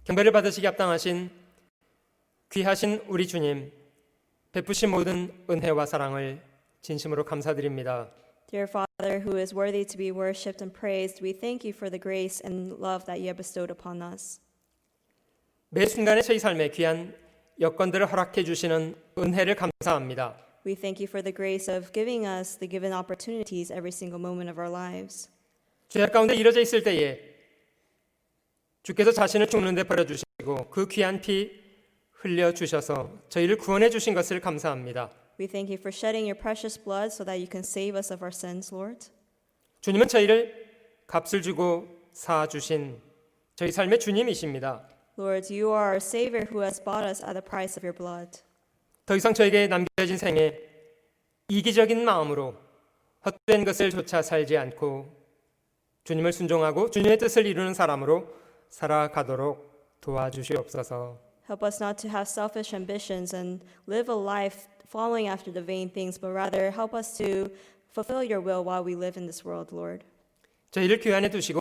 경배를 받으시기 합당하신 귀하신 우리 주님, 베푸신 모든 은혜와 사랑을 진심으로 감사드립니다. Dear Father, who is worthy to be worshipped and praised, we thank you for the grace and love that you have bestowed upon us. 매 순간의 저희 삶에 귀한 여건들을 허락해 주시는 은혜를 감사합니다. We thank you for the grace of giving us the given opportunities every single moment of our lives. 죄악 가운데 이뤄져 있을 때에 주께서 자신을 죽는 데 버려주시고 그 귀한 피 흘려주셔서 저희를 구원해 주신 것을 감사합니다. We thank you for shedding your precious blood so that you can save us of our sins, Lord. 주님은 저희를 값을 주고 사주신 저희 삶의 주님이십니다. Lord, you are our Savior who has bought us at the price of your blood. 더 이상 저에게 남겨진 생에 이기적인 마음으로 헛된 것을 조차 살지 않고 주님을 순종하고 주님의 뜻을 이루는 사람으로 살아가도록 도와주시옵소서. Help us not to have selfish ambitions and live a life following after the vain things, but rather help us to fulfill your will while we live in this world, Lord. 저희를 귀환해 두시고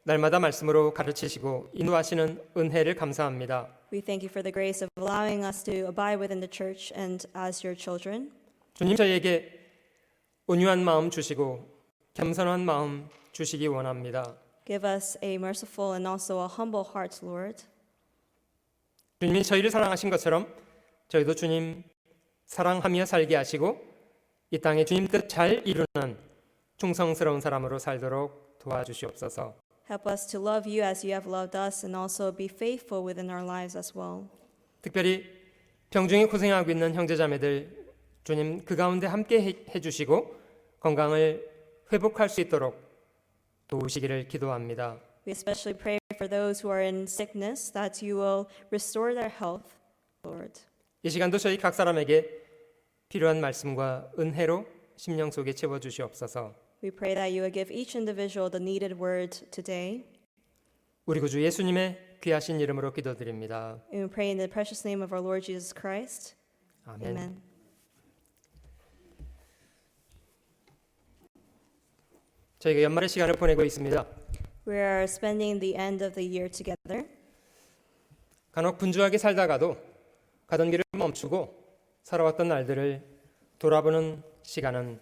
날마다 말씀으로 가르치시고 인도하시는 은혜를 감사합니다. We thank you for the grace of allowing us to abide within the church and as your children. 주님 저희에게 온유한 마음 주시고 겸손한 마음 주시기 원합니다. Give us a merciful and also a humble heart, Lord. 주님이 저희를 사랑하신 것처럼 저희도 주님 사랑하며 살게 하시고 이 땅에 주님 뜻 잘 이루는 충성스러운 사람으로 살도록 도와주시옵소서. Help us to love you as you have loved us and also be faithful within our lives as well. 특별히 병중에 고생하고 있는 형제자매들 주님 그 가운데 함께 해주시고 건강을 회복할 수 있도록 도우시기를 기도합니다. We especially pray for those who are in sickness that you will restore their health, Lord. 이 시간도 저희 각 사람에게 필요한 말씀과 은혜로 심령 속에 채워주시옵소서. We pray that you will give each individual the needed word today. 우리 구주 예수님의 귀하신 이름으로 기도드립니다. And we pray in the precious name of our Lord Jesus Christ. 아멘. Amen. 저희가 연말의 시간을 보내고 있습니다. We are spending the end of the year together. 간혹 분주하게 살다가도 가던 길을 멈추고 살아왔던 날들을 돌아보는 시간은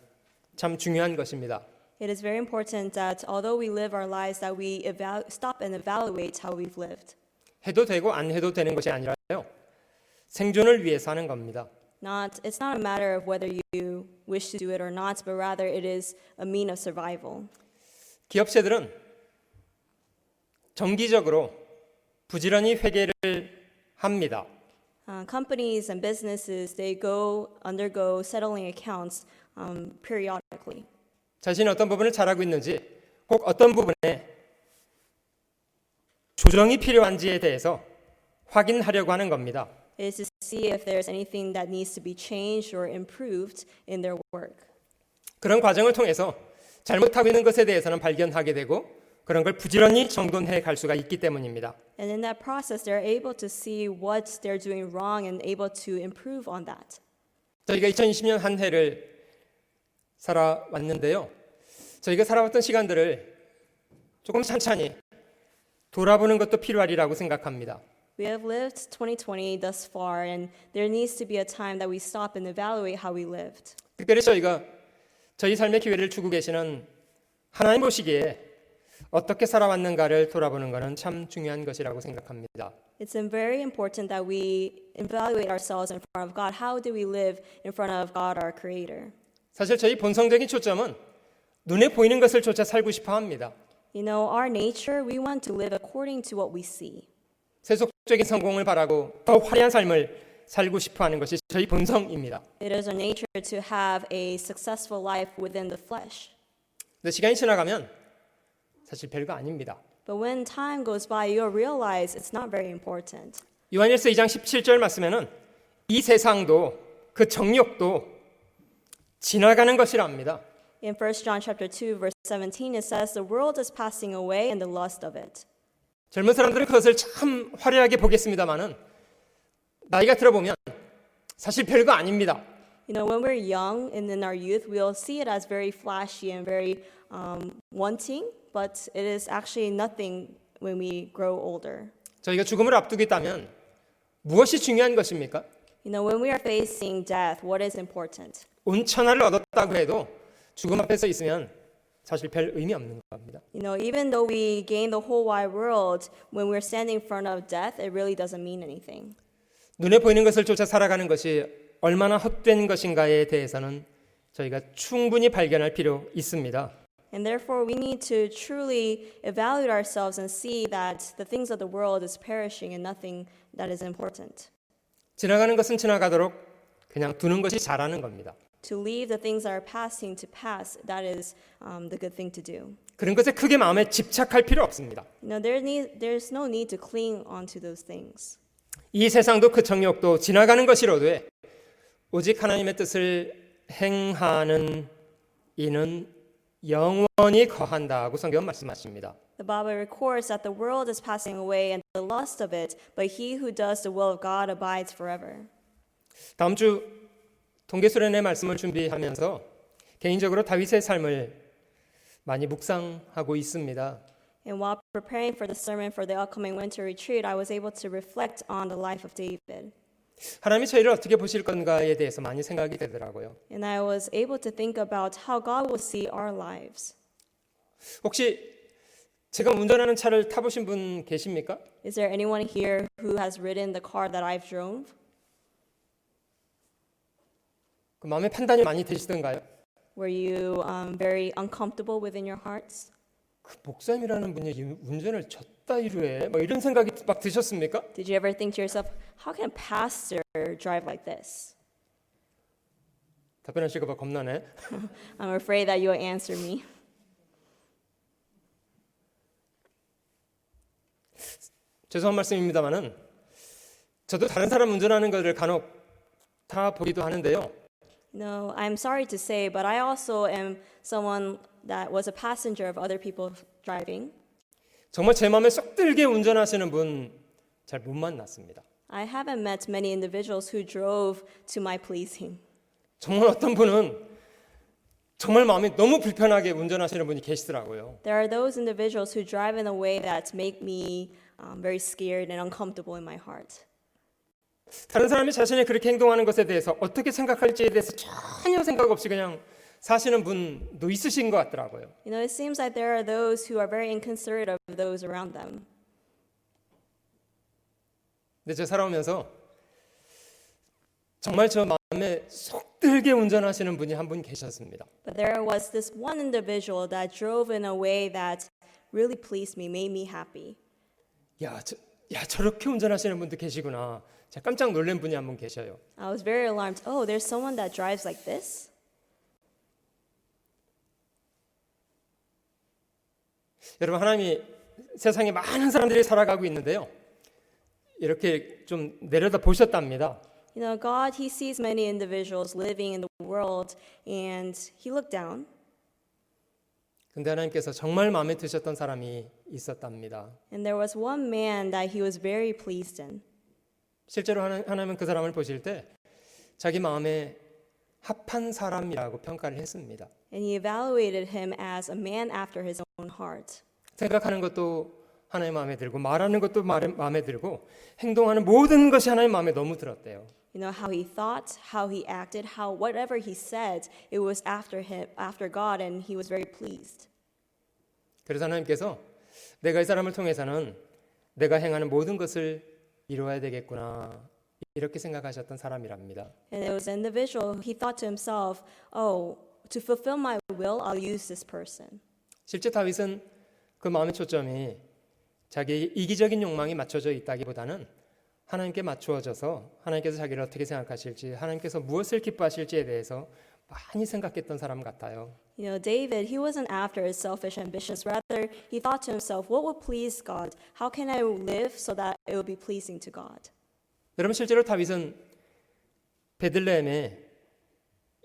참 중요한 것입니다. It is very important that although we live our lives that we stop and evaluate how we've lived. 해도 되고 안 해도 되는 것이 아니라요. 생존을 위해서 하는 겁니다. It's not a matter of whether you wish to do it or not, but rather it is a mean of survival. 기업체들은 정기적으로 부지런히 회계를 합니다. Companies and businesses, they undergo settling accounts periodically. 자신이 어떤 부분을 잘하고 있는지 혹 어떤 부분에 조정이 필요한지에 대해서 확인하려고 하는 겁니다. It is to see if there's anything that needs to be changed or improved in their work. 그런 과정을 통해서 잘못하고 있는 것에 대해서는 발견하게 되고 그런 걸 부지런히 정돈해 갈 수가 있기 때문입니다. And in that process, they're able to see what they're doing wrong and able to improve on that. 저희가 2020년 한 해를 살아왔는데요. 저희가 살아왔던 시간들을 조금 천천히 돌아보는 것도 필요하리라고 생각합니다. We have lived 2020 thus far, and there needs to be a time that we stop and evaluate how we lived. 특별히 저희가 저희 삶의 기회를 주고 계시는 하나님 보시기에 어떻게 살아왔는가를 돌아보는 것은 참 중요한 것이라고 생각합니다. It's very important that we evaluate ourselves in front of God. How do we live in front of God, our Creator? 사실 저희 본성적인 초점은 눈에 보이는 것을 쫓아 살고 싶어 합니다. You know, our nature, we want to live according to what we see. 세속적인 성공을 바라고 더 화려한 삶을 살고 싶어 하는 것이 저희 본성입니다. It is our nature to have a successful life within the flesh. 근데 시간이 지나가면 사실 별거 아닙니다. But when time goes by, you'll realize it's not very important. 요한일서 2장 17절 말씀에는 이 세상도 그 정욕도 지나가는 것이랍니다. In 1 John chapter 2 verse 17 it says the world is passing away and the lust of it. 젊은 사람들은 그것을 참 화려하게 보겠습니다만은 나이가 들어보면 사실 별거 아닙니다. You know, when we're young and in our youth, we'll see it as very flashy and very wanting, but it is actually nothing when we grow older. 저희가 죽음을 앞두고 있다면 무엇이 중요한 것입니까? You know, when we are facing death, what is important? 온 천하를 얻었다고 해도 죽음 앞에 서 있으면 사실 별 의미 없는 겁니다. You know, even though we gain the whole wide world, when we're standing in front of death, it really doesn't mean anything. 눈에 보이는 것을 쫓아 살아가는 것이 얼마나 헛된 것인가에 대해서는 저희가 충분히 발견할 필요 있습니다. And therefore, we need to truly evaluate ourselves and see that the things of the world is perishing and nothing that is important. 지나가는 것은 지나가도록 그냥 두는 것이 잘하는 겁니다. To leave the things that are passing to pass, that is the good thing to do. 그런 것에 크게 마음에 집착할 필요 없습니다. You know, there's no need to cling onto those things. 이 세상도 그 정욕도 지나가는 것이로되 오직 하나님의 뜻을 행하는 이는 영원히 거한다고 성경은 말씀하십니다. The Bible records that the world is passing away and the lust of it, but he who does the will of God abides forever. 다음 주 동계수련의 말씀을 준비하면서 개인적으로 다윗의 삶을 많이 묵상하고 있습니다. And while preparing for the sermon for the upcoming winter retreat, I was able to reflect on the life of David. 하나님이 저희를 어떻게 보실 건가에 대해서 많이 생각이 되더라고요. And I was able to think about how God will see our lives. 혹시 제가 운전하는 차를 타보신 분 계십니까? Is there anyone here who has ridden the car that I've drove? 그 마음의 판단이 많이 되시던가요? Were you very uncomfortable within your hearts? 그 목사님이라는 분이 운전을 저따위로 해? 뭐 이런 생각이 막 드셨습니까? Did you ever think to yourself, how can a pastor drive like this? 답변하실까 봐 겁나네. I'm afraid that you will answer me. 죄송한 말씀입니다만은 저도 다른 사람 운전하는 것을 간혹 타 보기도 하는데요. No, I'm sorry to say, but I also am someone that was a passenger of other people driving. 정말 제 마음에 쏙 들게 운전하시는 분 잘 못 만났습니다. I haven't met many individuals who drove to my pleasing. 정말 어떤 분은 정말 마음이 너무 불편하게 운전하시는 분이 계시더라고요. There are those individuals who drive in a way that make me very scared and uncomfortable in my heart. 다른 사람이 자신이 그렇게 행동하는 것에 대해서 어떻게 생각할지에 대해서 전혀 생각 없이 그냥 사시는 분도 있으신 것 같더라고요. You know, it seems like there are those who are very inconsiderate of those around them. 근데 제가 살아오면서 정말 저 마음에 쏙 들게 운전하시는 분이 한 분 계셨습니다. But there was this one individual that drove in a way that really pleased me, made me happy. 저렇게 운전하시는 분도 계시구나. 제가 깜짝 놀란 분이 한 분 계셔요. I was very alarmed. Oh, there's someone that drives like this? 여러분, 하나님이 세상에 많은 사람들이 살아가고 있는데요. 이렇게 좀 내려다 보셨답니다. You know, God, He sees many individuals living in the world, and He looked down. 근데 하나님께서 정말 마음에 드셨던 사람이 있었답니다. And there was one man that He was very pleased in. 실제로 하나님은 그 사람을 보실 때 자기 마음에 합한 사람이라고 평가를 했습니다. And He evaluated him as a man after His own heart. 생각하는 것도 하나님 마음에 들고 말하는 것도 마음에 들고 행동하는 모든 것이 하나님 마음에 너무 들었대요. You know, how he thought, how he acted, how whatever he said, it was after God, and he was very pleased. 그래서 하나님께서 내가 이 사람을 통해서는 내가 행하는 모든 것을 이루어야 되겠구나 이렇게 생각하셨던 사람이랍니다. And it was an individual, he thought to himself, oh, to fulfill my will, I'll use this person. 실제 다윗은 그 마음의 초점이 자기의 이기적인 욕망이 맞춰져 있다기보다는 하나님께 맞추어져서 하나님께서 자기를 어떻게 생각하실지 하나님께서 무엇을 기뻐하실지에 대해서 많이 생각했던 사람 같아요. You know, David, he wasn't after his selfish ambitions. Rather, he thought to himself, what would please God? How can I live so that it will be pleasing to God? 여러분, 실제로 다윗은 베들레헴에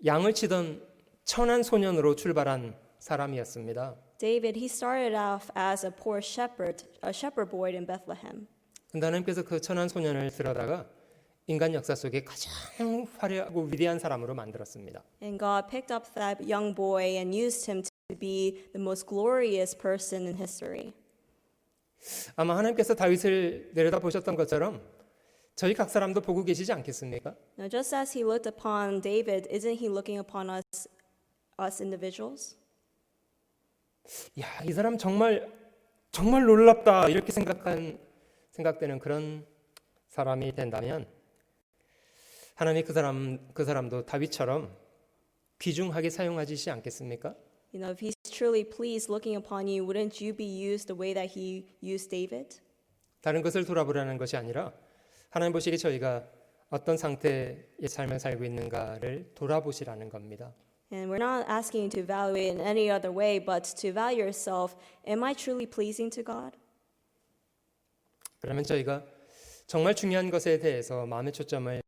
양을 치던 천한 소년으로 출발한 사람이었습니다. David, he started off as a poor shepherd, a shepherd boy in Bethlehem. 근데 하나님께서 그 천한 소년을 들여다가 인간 역사 속에 가장 화려하고 위대한 사람으로 만들었습니다. And God picked up that young boy and used him to be the most glorious person in history. 아마 하나님께서 다윗을 내려다보셨던 것처럼 저희 각 사람도 보고 계시지 않겠습니까? Now, just as he looked upon David, isn't he looking upon us individuals? 야, 이 사람 정말 놀랍다 이렇게 생각되는 그런 사람이 된다면 하나님이 그 사람도 다윗처럼 귀중하게 사용하시지 않겠습니까? You know, if he's truly pleased looking upon you, wouldn't you be used the way that he used David? 다른 것을 돌아보라는 것이 아니라 하나님 보시기에 저희가 어떤 상태의 삶을 살고 있는가를 돌아보시라는 겁니다. And we're not asking you to evaluate in any other way, but to evaluate yourself, am I truly pleasing to God? 그러면 저희가 정말 중요한 것에 대해서 마음의 초점을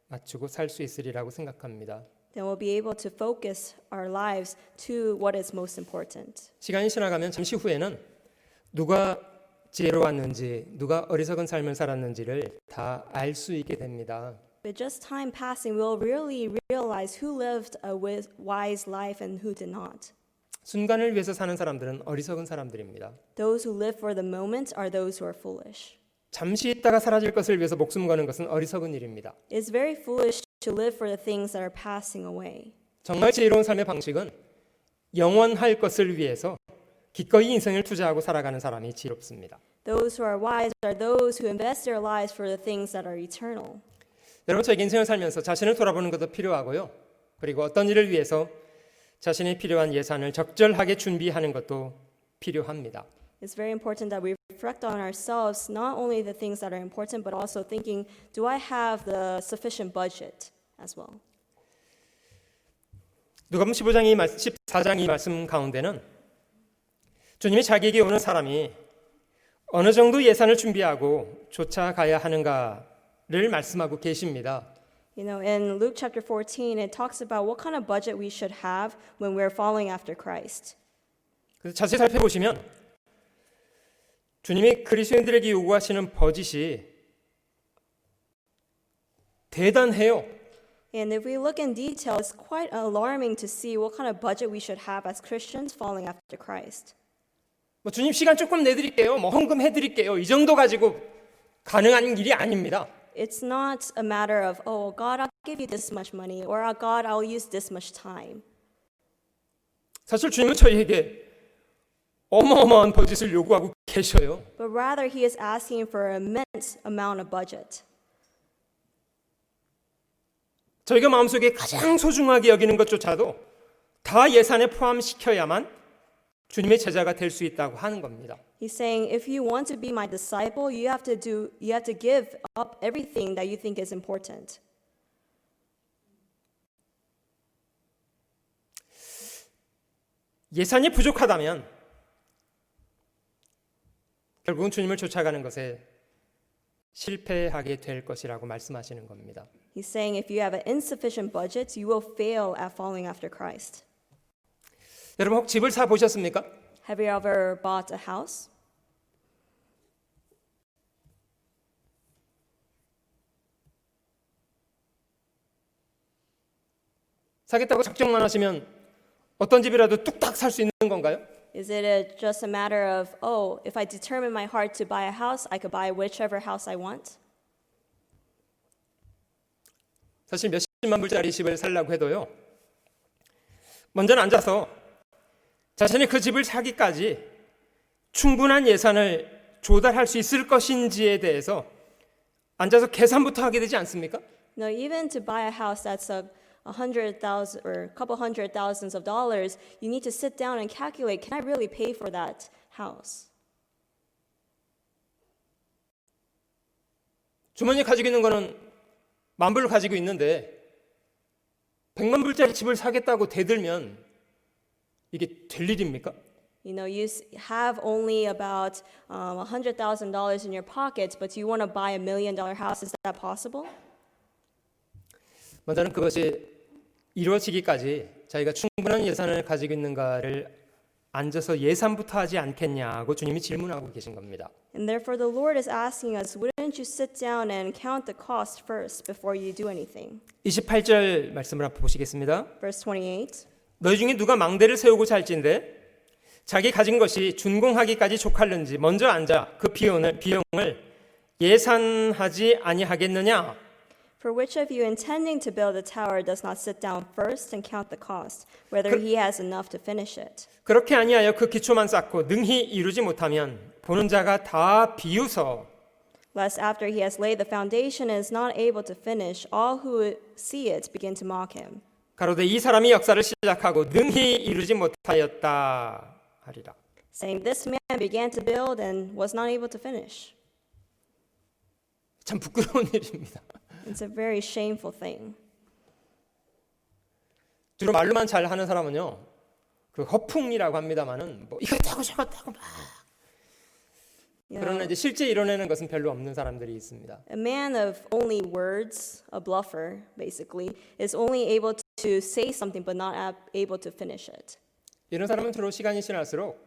맞추고 살 수 있으리라고 생각합니다. Then we'll be able to focus our lives to what is most important. 시간이 지나가면 잠시 후에는 누가 지혜로웠는지 누가 어리석은 삶을 살았는지를 다 알 수 있게 됩니다. But just time passing, we'll really realize who lived a wise life and who did not. 순간을 위해서 사는 사람들은 어리석은 사람들입니다. Those who live for the moment are those who are foolish. 잠시 있다가 사라질 것을 위해서 목숨 거는 것은 어리석은 일입니다. It's very foolish to live for the things that are passing away. 정말 지혜로운 삶의 방식은 영원할 것을 위해서 기꺼이 인생을 투자하고 살아가는 사람이 지혜롭습니다. Those who are wise are those who invest their lives for the things that are eternal. 여러분, 저에게 인생을 살면서 자신을 돌아보는 것도 필요하고요. 그리고 어떤 일을 위해서 자신이 필요한 예산을 적절하게 준비하는 것도 필요합니다. It's very important that we reflect on ourselves, not only the things that are important, but also thinking, do I have the sufficient budget as well? 누가복음 14장 이 말씀 가운데는 주님이 자기에게 오는 사람이 어느 정도 예산을 준비하고 쫓아가야 하는가를 말씀하고 계십니다. You know, in Luke chapter 14, it talks about what kind of budget we should have when we're following after Christ. 그래서 자세히 살펴보시면 주님이 그리스도인들에게 요구하시는 버짓이 대단해요. And if we look in detail, it's quite alarming to see what kind of budget we should have as Christians following after Christ. 주님 시간 조금 내드릴게요. 헌금 해드릴게요. 이 정도 가지고 가능한 일이 아닙니다. It's not a matter of, oh, God, I'll give you this much money, or God, I'll use this much time. 사실 주님은 저희에게 어마어마한 버짓을 요구하고 계셔요. But rather, He is asking for an immense amount of budget. 저희가 마음속에 가장 소중하게 여기는 것조차도 다 예산에 포함시켜야만 주님의 제자가 될 수 있다고 하는 겁니다. He's saying, if you want to be my disciple, you have to give up everything that you think is important. 예산이 부족하다면 결국은 주님을 쫓아가는 것에 실패하게 될 것이라고 말씀하시는 겁니다. He's saying, if you have an insufficient budget, you will fail at following after Christ. 여러분 혹 집을 사 보셨습니까? Have you ever bought a house? 사겠다고 작정만 하시면 어떤 집이라도 뚝딱 살 수 있는 건가요? Is it just a matter of, oh, if I determine my heart to buy a house, I could buy whichever house I want? 사실 몇십만 불짜리 집을 살려고 해도요. 먼저는 앉아서 자신이 그 집을 사기까지 충분한 예산을 조달할 수 있을 것인지에 대해서 앉아서 계산부터 하게 되지 않습니까? No, even to buy a house that's $100,000 or a couple hundred thousands of dollars, you need to sit down and calculate, can I really pay for that house? 주머니에 가지고 있는 거는 10,000불을 가지고 있는데 100만 불짜리 집을 사겠다고 대들면 이게 될 일입니까? You know, you have only about $100,000 in your pockets, but you want to buy $1 million house. Is that possible? 먼저는 그것이 이루어지기까지 자기가 충분한 예산을 가지고 있는가를 앉아서 예산부터 하지 않겠냐고 주님이 질문하고 계신 겁니다. And therefore the Lord is asking us, wouldn't you sit down and count the cost first before you do anything? 28절 말씀을 한번 보시겠습니다. Verse 28. 너희 중에 누가 망대를 세우고 잘진데 자기 가진 것이 준공하기까지 족할는지 먼저 앉아 그 비용을 예산하지 아니하겠느냐? For which of you intending to build a tower does not sit down first and count the cost, whether he has enough to finish it? 그렇게 아니하여 그 기초만 쌓고 능히 이루지 못하면 보는 자가 다 비웃어 Lest after he has laid the foundation and is not able to finish, all who see it begin to mock him, 가로되 이 사람이 역사를 시작하고 능히 이루지 못하였다 하리라. saying, This man began to build and was not able to finish. 참 부끄러운 일입니다. It's a very shameful thing. 주로 말로만 잘 하는 사람은요, 그 허풍이라고 합니다만은 뭐 이거 타고 저거 타고 막 You 그러나 know, 이제 실제 이뤄내는 것은 별로 없는 사람들이 있습니다. a man of only words, a bluffer, basically, is only able to say something but not able to finish it. 이런 사람은 주로 시간이 지날수록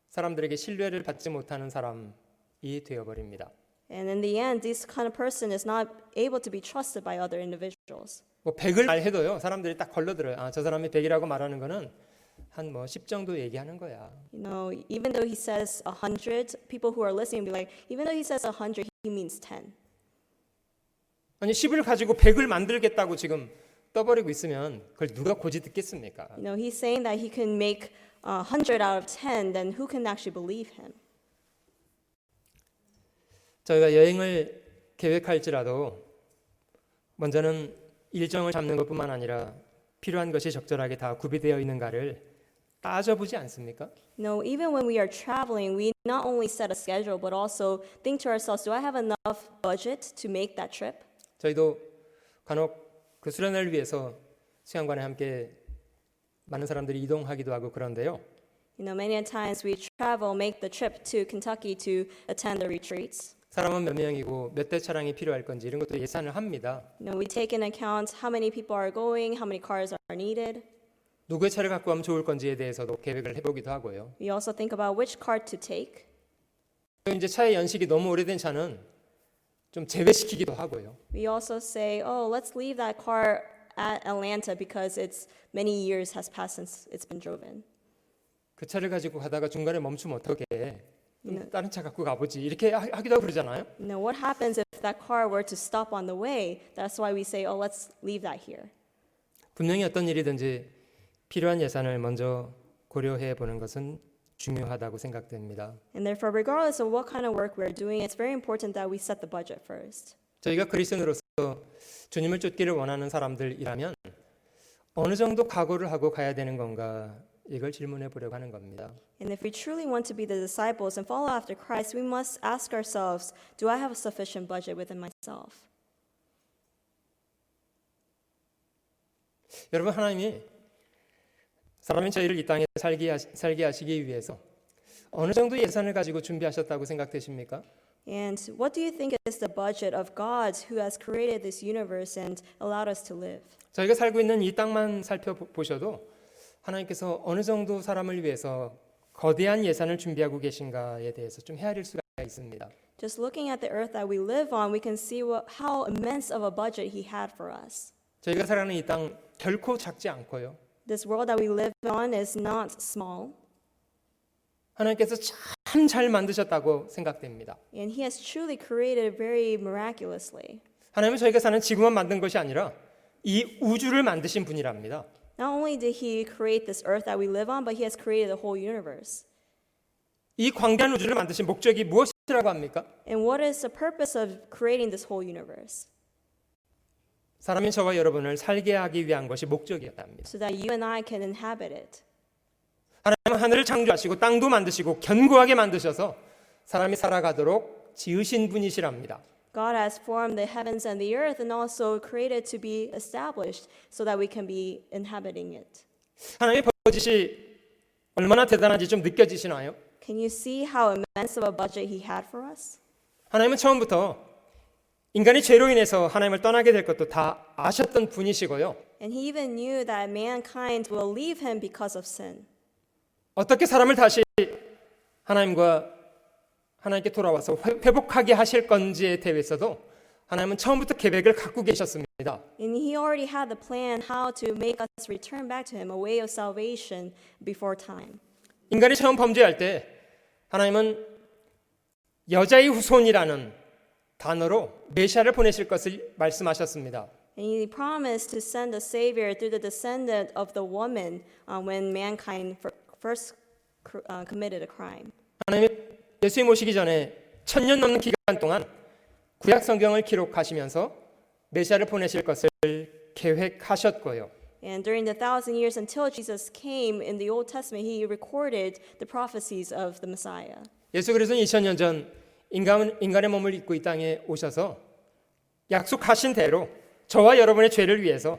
사람들에게 신뢰를 받지 못하는 사람이 되어버립니다. And in the end, this kind of person is not able to be trusted by other individuals. 뭐 100을 말해도요, 사람들이 딱 걸러들어요. 아, 저 사람이 100이라고 말하는 거는 한 뭐 10 정도 얘기하는 거야. You know, even though he says 100, people who are listening will be like, even though he says 100, he means 10. 아니 10을 가지고 100을 만들겠다고 지금 떠버리고 있으면 그걸 누가 고지 듣겠습니까? You know, he's saying that he can make 100 out of 10, then who can actually believe him? 저희가 여행을 계획할지라도 먼저는 일정을 잡는 것뿐만 아니라 필요한 것이 적절하게 다 구비되어 있는가를 따져보지 않습니까? No, even when we are traveling, we not only set a schedule, but also think to ourselves, do I have enough budget to make that trip? 저희도 간혹 그 수련회를 위해서 수양관에 함께 많은 사람들이 이동하기도 하고 그런데요. You know, many times we travel, make the trip to Kentucky to attend the retreats. 사람은 몇 명이고 몇 대 차량이 필요할 건지 이런 것도 예산을 합니다. You know, we take in account how many people are going, how many cars are needed. 누구의 차를 갖고 가면 좋을 건지에 대해서도 계획을 해보기도 하고요. We also think about which car to take. 또 이제 차의 연식이 너무 오래된 차는 좀 제외시키기도 하고요. We also say, oh, let's leave that car at Atlanta because it's many years has passed since it's been driven. 그 차를 가지고 가다가 중간에 멈추면 어떡해? 다른 차 갖고 가보지 이렇게 하기도 하고 그러잖아요. You know, what happens if that car were to stop on the way? That's why we say, oh, let's leave that here. 분명히 어떤 일이든지 필요한 예산을 먼저 고려해 보는 것은 중요하다고 생각됩니다. And therefore, regardless of what kind of work we're doing, it's very important that we set the budget first. 저희가 그리스도인으로서 주님을 쫓기를 원하는 사람들이라면 어느 정도 각오를 하고 가야 되는 건가 이걸 질문해 보려고 하는 겁니다. And if we truly want to be the disciples and follow after Christ, we must ask ourselves, do I have a sufficient budget within myself? 여러분 하나님이 사람인 저희를 이 땅에 살게 하시기 위해서 어느 정도 예산을 가지고 준비하셨다고 생각되십니까? And what do you think is the budget of God who has created this universe and allowed us to live? 저희가 살고 있는 이 땅만 살펴보셔도 하나님께서 어느 정도 사람을 위해서 거대한 예산을 준비하고 계신가에 대해서 좀 헤아릴 수가 있습니다. Just looking at the earth that we live on, we can see how immense of a budget He had for us. 저희가 살아가는 이 땅 결코 작지 않고요. This world that we live on is not small, 하나님께서 참 잘 만드셨다고 생각됩니다. and He has truly created it very miraculously. 하나님은 저희가 사는 지구만 만든 것이 아니라 이 우주를 만드신 분이랍니다. Not only did He create this earth that we live on, but He has created the whole universe. 이 광대한 우주를 만드신 목적이 무엇이라고 합니까? And what is the purpose of creating this whole universe? 사람인 저와 여러분을 살게 하기 위한 것이 목적이었답니다. So that you and I can inhabit it. 하나님은 하늘을 창조하시고 땅도 만드시고 견고하게 만드셔서 사람이 살아가도록 지으신 분이시랍니다. God has formed the heavens and the earth and also created to be established so that we can be inhabiting it. 하나님의 버짓이 얼마나 대단한지 좀 느껴지시나요? Can you see how immense of a budget He had for us? 하나님은 처음부터 인간이 죄로 인해서 하나님을 떠나게 될 것도 다 아셨던 분이시고요. And He even knew that mankind will leave Him because of sin. 어떻게 사람을 다시 하나님께 돌아와서 회복하게 하실 건지에 대해서도 하나님은 처음부터 계획을 갖고 계셨습니다. And He already had the plan how to make us return back to Him, a way of salvation before time. 인간이 처음 범죄할 때 하나님은 여자의 후손이라는 단어로 메시아를 보내실 것을 말씀하셨습니다. And he promised to send a savior through the descendant of the woman when mankind first committed a crime. 하나님이 예수님 오시기 전에 1000년 넘는 기간 동안 구약 성경을 기록하시면서 메시아를 보내실 것을 계획하셨고요. And during the 1,000 years until Jesus came in the Old Testament, he recorded the prophecies of the Messiah. 예수 그리스도는 2000년 전 인간의 몸을 입고 이 땅에 오셔서 약속하신 대로 저와 여러분의 죄를 위해서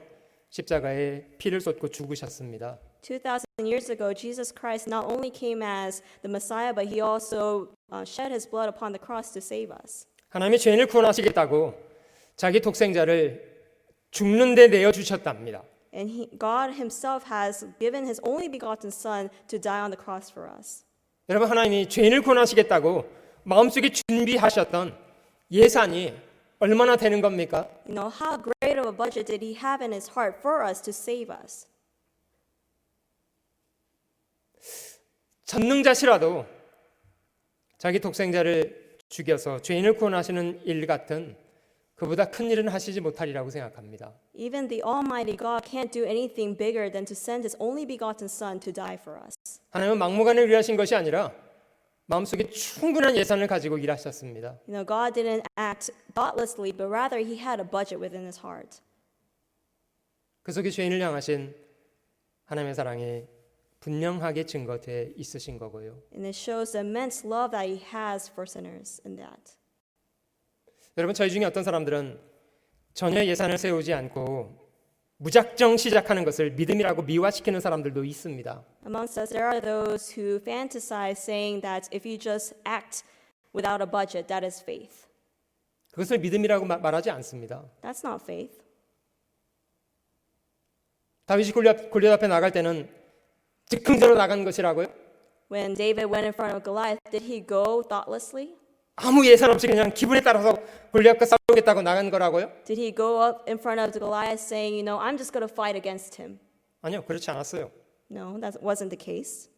십자가에 피를 쏟고 죽으셨습니다. 2,000 years ago, Jesus Christ not only came as the Messiah, but he also shed his blood upon the cross to save us. 하나님이 죄인을 구원하시겠다고 자기 독생자를 죽는 데 내어주셨답니다. And God himself has given his only begotten Son to die on the cross for us. 여러분, 하나님이 죄인을 구원하시겠다고 마음속에 준비하셨던 예산이 얼마나 되는 겁니까? You know, how great of a budget did he have in his heart for us to save us? 전능자시라도 자기 독생자를 죽여서 죄인을 구원하시는 일 같은 그보다 큰 일은 하시지 못하리라고 생각합니다. Even the Almighty God can't do anything bigger than to send his only begotten Son to die for us. 하나님은 막무가내로 일하신 것이 아니라 마음속에 충분한 예산을 가지고 일하셨습니다. You know, God didn't act thoughtlessly, but rather he had a budget within his heart. 그 속에 죄인을 향하신 하나님의 사랑이 분명하게 증거되어 있으신 거고요. And it shows the immense love that he has for sinners in that. 여러분, 저희 중에 어떤 사람들은 전혀 예산을 세우지 않고 무작정 시작하는 것을 믿음이라고 미화시키는 사람들도 있습니다. Amongst us, there are those who fantasize saying that if you just act without a budget, that is faith. 그것을 믿음이라고 말하지 않습니다. That's not faith. 다윗이 골리앗 앞에 나갈 때는 즉흥적으로 나간 것이라고요? When David went in front of Goliath, did he go thoughtlessly? 아무 예산 없이 그냥 기분에 따라서 골리앗과 싸우겠다고 나간 거라고요? Did he go up in front of Goliath saying, you know, I'm just going to fight against him? 아니요, 그렇지 않았어요. No, that wasn't the case.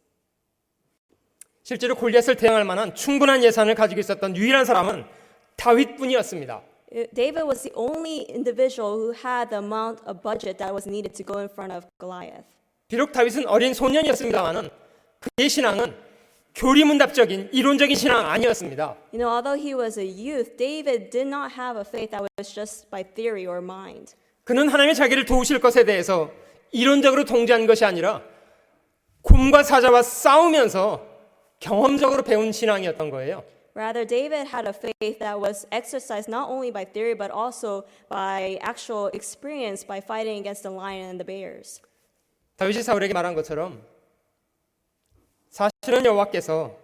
실제로 골리앗을 대항할 만한 충분한 예산을 가지고 있었던 유일한 사람은 다윗뿐이었습니다. David was the only individual who had the amount of budget that was needed to go in front of Goliath. 비록 다윗은 어린 소년이었습니다마는 그의 신앙은 교리문답적인 이론적인 신앙 아니었습니다. You know, although he was a youth, David did not have a faith that was just by theory or mind. 그는 하나님의 자기를 도우실 것에 대해서 이론적으로 통제한 것이 아니라 곰과 사자와 싸우면서 경험적으로 배운 신앙이었던 거예요. Rather, David had a faith that was exercised not only by theory but also by actual experience by fighting against the lion and the bears. 다윗이 사울에게 말한 것처럼 사실은 여호와께서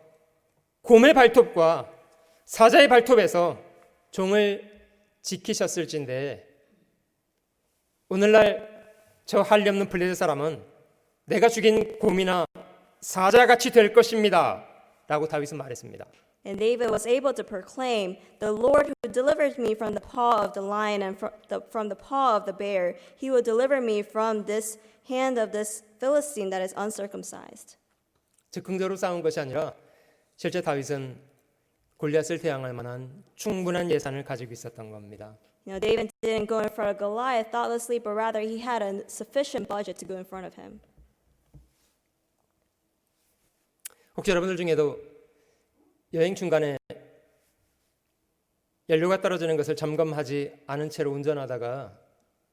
곰의 발톱과 사자의 발톱에서 종을 지키셨을진데 오늘날 저 한리 없는 블레셋 사람은 내가 죽인 곰이나 사자같이 될 것입니다 라고 다윗은 말했습니다. And David was able to proclaim, "The Lord who delivered me from the paw of the lion and from the paw of the bear, he will deliver me from this hand of this Philistine that is uncircumcised." 즉흥적으로 싸운 것이 아니라 실제 다윗은 골리앗을 대항할 만한 충분한 예산을 가지고 있었던 겁니다. You know, David didn't go in front of Goliath thoughtlessly, but rather he had a sufficient budget to go in front of him. 혹시 여러분들 중에도 여행 중간에 연료가 떨어지는 것을 점검하지 않은 채로 운전하다가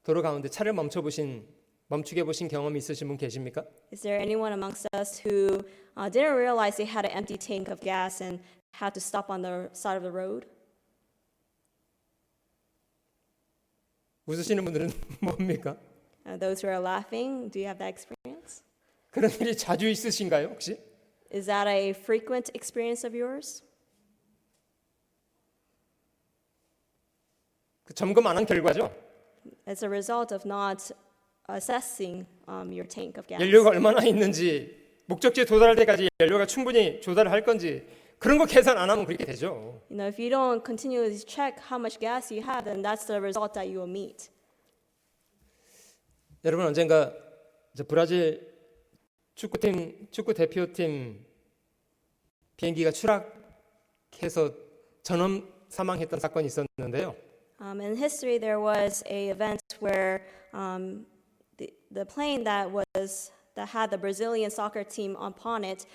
도로 가운데 차를 멈추게 보신 경험이 있으신 분 계십니까? Is there anyone amongst us who didn't realize they had an empty tank of gas and had to stop on the side of the road? 웃으시는 분들은 뭡니까? Those who are laughing, do you have that experience? 그런 일이 자주 있으신가요, 혹시? Is that a frequent experience of yours? 그 점검 안 한 결과죠. As a result of not assessing your tank of gas. 연료가 얼마나 있는지, 목적지에 도달할 때까지 연료가 충분히 조달을 할 건지 그런 거 계산 안 하면 그렇게 되죠. You know, if you don't continuously check how much gas you have, then that's the result that you will meet. 여러분 언젠가 브라질 축구 대표팀 비행기가 추락해서 전원 사망했던 사건이 있었는데요. In history, there was a event where the plane that had the Brazilian soccer team upon it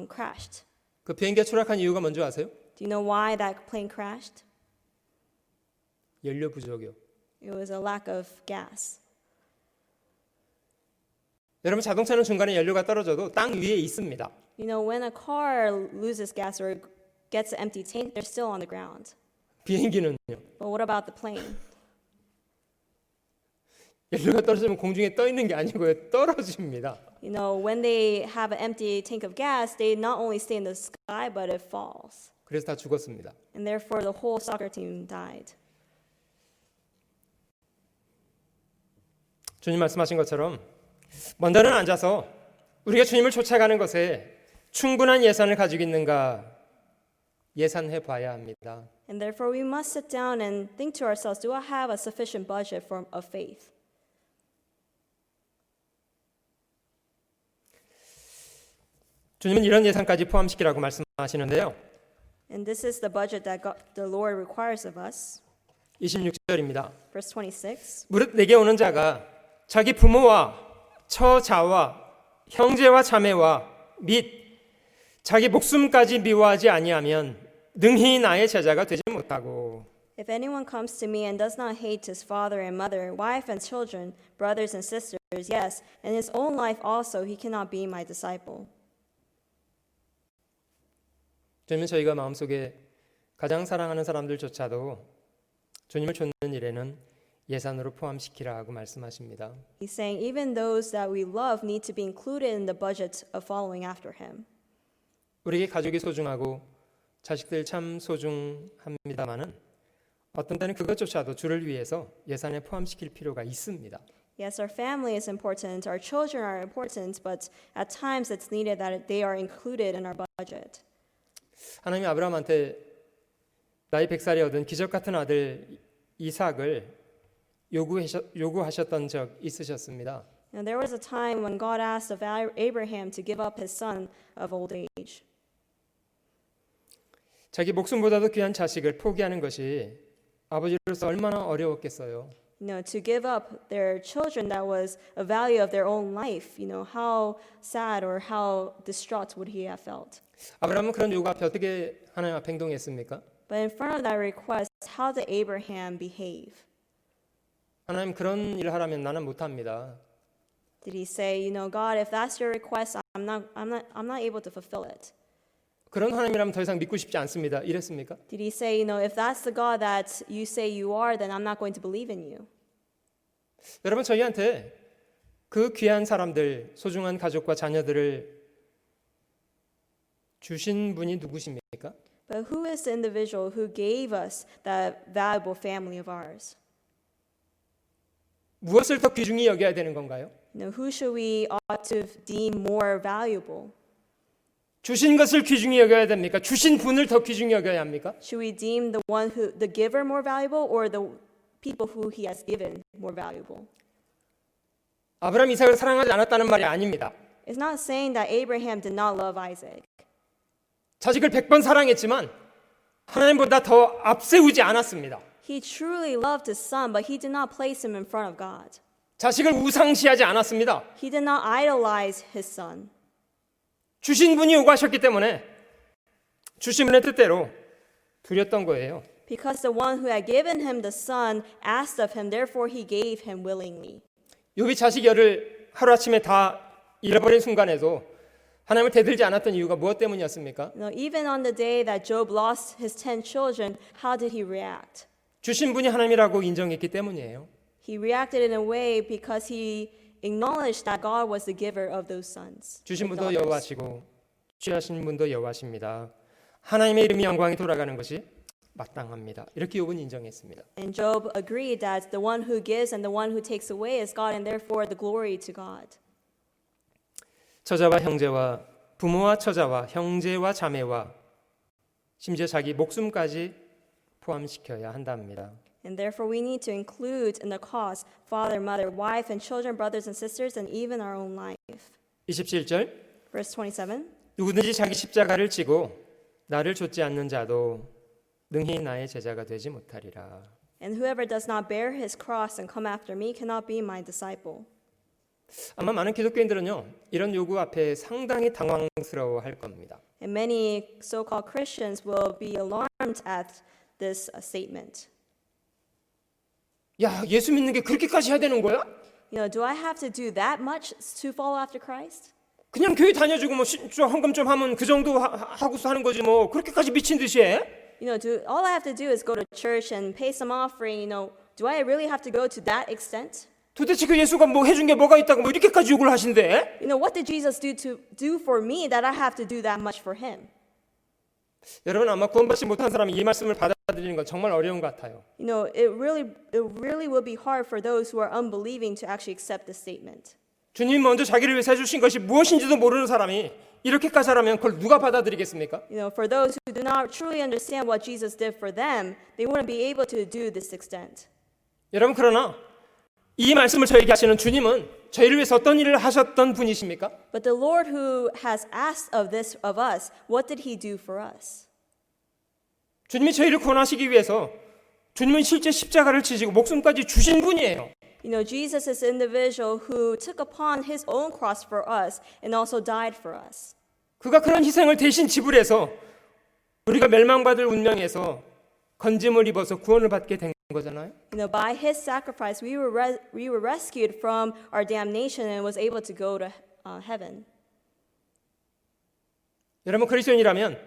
crashed. 그 비행기가 추락한 이유가 뭔지 아세요? Do you know why that plane crashed? 연료 부족이요. It was a lack of gas. 여러분, 자동차는 중간에 연료가 떨어져도 땅 위에 있습니다. You know, when a car loses gas or gets an empty tank, they're still on the ground. 비행기는요. But what about the plane? 연료가 떨어지면 공중에 떠 있는 게 아니고요. 떨어집니다. You know, when they have an empty tank of gas, they not only stay in the sky, but it falls. 그래서 다 죽었습니다. And therefore, the whole soccer team died. 주님 말씀하신 것처럼 먼저는 앉아서 우리가 주님을 쫓아가는 것에 충분한 예산을 가지고 있는가 예산해 봐야 합니다. And therefore, we must sit down and think to ourselves, do I have a sufficient budget of faith? 주님은 이런 예산까지 포함시키라고 말씀하시는데요. And this is the budget that the Lord requires of us. 26절입니다. Verse 26. 무릇 내게 오는 자가 자기 부모와 처자와 형제와 자매와 및 자기 목숨까지 미워하지 아니하면 능히 나의 제자가 되지 못하고. If anyone comes to me and does not hate his father and mother, wife and children, brothers and sisters, yes, and his own life also, he cannot be my disciple. 주님은 저희가 마음속에 가장 사랑하는 사람들조차도 주님을 좇는 일에는 예산으로 포함시키라고 말씀하십니다. He's saying even those that we love need to be included in the budget of following after him. 우리에게 가족이 소중하고 자식들 참 소중합니다마는 어떤 때는 그것조차도 주를 위해서 예산에 포함시킬 필요가 있습니다. Yes, our family is important, our children are important, but at times it's needed that they are included in our budget. 하나님이 아브라함한테 나이 100살이 얻은 기적 같은 아들 이삭을 요구하셨던 적 있으셨습니다. And there was a time when God asked of Abraham to give up his son of old age. 자기 목숨보다도 귀한 자식을 포기하는 것이 아버지로서 얼마나 어려웠겠어요. You know, to give up their children that was a value of their own life, you know, how sad or how distraught would he have felt? 아브라함은 그런 요구 앞에 어떻게 하나님 앞에 행동했습니까? But in front of that request, how did Abraham behave? 하나님 그런 일을 하라면 나는 못합니다. Did he say, you know, God, if that's your request, I'm not able to fulfill it? 그런 하나님이라면 더 이상 믿고 싶지 않습니다. 이랬습니까? Did he say, you know, if that's the God that you say you are, then I'm not going to believe in you? 여러분, 저희한테 그 귀한 사람들, 소중한 가족과 자녀들을 주신 분이 누구십니까? But who is the individual who gave us that valuable family of ours? 무엇을 더 귀중히 여겨야 되는 건가요? You know, who should we ought to deem more valuable? 주신 것을 귀중히 여겨야 됩니까? 주신 분을 더 귀중히 여겨야 합니까? Should we deem the giver more valuable or the people who he has given more valuable? 아브라함 이삭을 사랑하지 않았다는 말이 아닙니다. It's not saying that Abraham did not love Isaac. 자식을 100번 사랑했지만 하나님보다 더 앞세우지 않았습니다. He truly loved his son, but he did not place him in front of God. 자식을 우상시하지 않았습니다. He did not idolize his son. 주신 분이 요구하셨기 때문에 주신 분의 뜻대로 드렸던 거예요. Because the one who had given him the son asked of him, therefore he gave him willingly. 욥이 자식 열을 하루아침에 다 잃어버린 순간에도 하나님을 대들지 않았던 이유가 무엇 때문이었습니까? You know, even on the day that Job lost his 10 children, how did he react? 주신 분이 하나님이라고 인정했기 때문이에요. He reacted in a way because he acknowledged that God was the giver of those sons. 주신 and 분도 daughters. 여호와시고 취하신 분도 여호와십니다. 하나님의 이름이 영광이 돌아가는 것이 마땅합니다. 이렇게 욥은 인정했습니다. And Job agreed that the one who gives and the one who takes away is God, and therefore the glory to God. 처자와 형제와 부모와 처자와 형제와 자매와 심지어 자기 목숨까지 포함시켜야 한답니다. And therefore we need to include in the cost father, mother, wife, and children, brothers and sisters, and even our own life. 27절 Verse 27. 누구든지 자기 십자가를 지고 나를 좇지 않는 자도 능히 나의 제자가 되지 못하리라. And whoever does not bear his cross and come after me cannot be my disciple. 아마 많은 기독교인들은요, 이런 요구 앞에 상당히 당황스러워할 겁니다. And many so-called Christians will be alarmed at this statement. 야, 예수 믿는 게 그렇게까지 해야 되는 거야? You know, do I have to do that much to follow after Christ? 그냥 교회 다녀주고 뭐 헌금 좀 하면 그 정도 하고서 하는 거지 뭐 그렇게까지 미친 듯이 해? You know, all I have to do is go to church and pay some offering. You know, do I really have to go to that extent? 도대체 그 예수가 뭐 해준 게 뭐가 있다고 뭐 이렇게까지 요구를 하신대? You know, what did Jesus do for me that I have to do that much for him? 여러분 아마 구원받지 못한 사람이 이 말씀을 받아들이는 건 정말 어려운 것 같아요. You know, it really will be hard for those who are unbelieving to actually accept this statement. 주님이 먼저 자기를 위해서 해주신 것이 무엇인지도 모르는 사람이 이렇게까지 하라면 그걸 누가 받아들이겠습니까? You know, for those who do not truly understand what Jesus did for them, they wouldn't be able to do this extent. 여러분 그러나 이 말씀을 저에게 하시는 주님은 저희를 위해서 어떤 일을 하셨던 분이십니까? But the Lord who has asked of this of us, what did he do for us? 주님이 저희를 구원하시기 위해서 주님은 실제 십자가를 지시고 목숨까지 주신 분이에요. You know, Jesus is an individual who took upon his own cross for us and also died for us. 그가 그런 희생을 대신 지불해서 우리가 멸망받을 운명에서 건짐을 입어서 구원을 받게 된 거잖아요. You know, by his sacrifice, we were rescued from our damnation and was able to go to heaven. 여러분 그리스도인이라면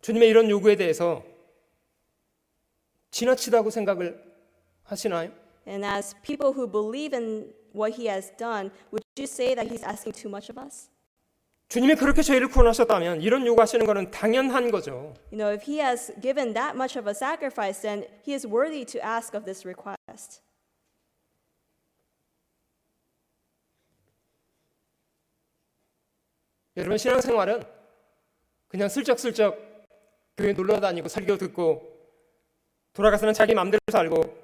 주님의 이런 요구에 대해서 지나치다고 생각을 하시나요? And as people who believe in what he has done, would you say that he's asking too much of us? 주님이 그렇게 저희를 구원하셨다면 이런 요구하시는 것은 당연한 거죠. You know, if he has given that much of a sacrifice, then he is worthy to ask of this request. 여러분 신앙생활은 그냥 슬쩍슬쩍 교회 놀러 다니고 설교 듣고 돌아가서는 자기 마음대로 살고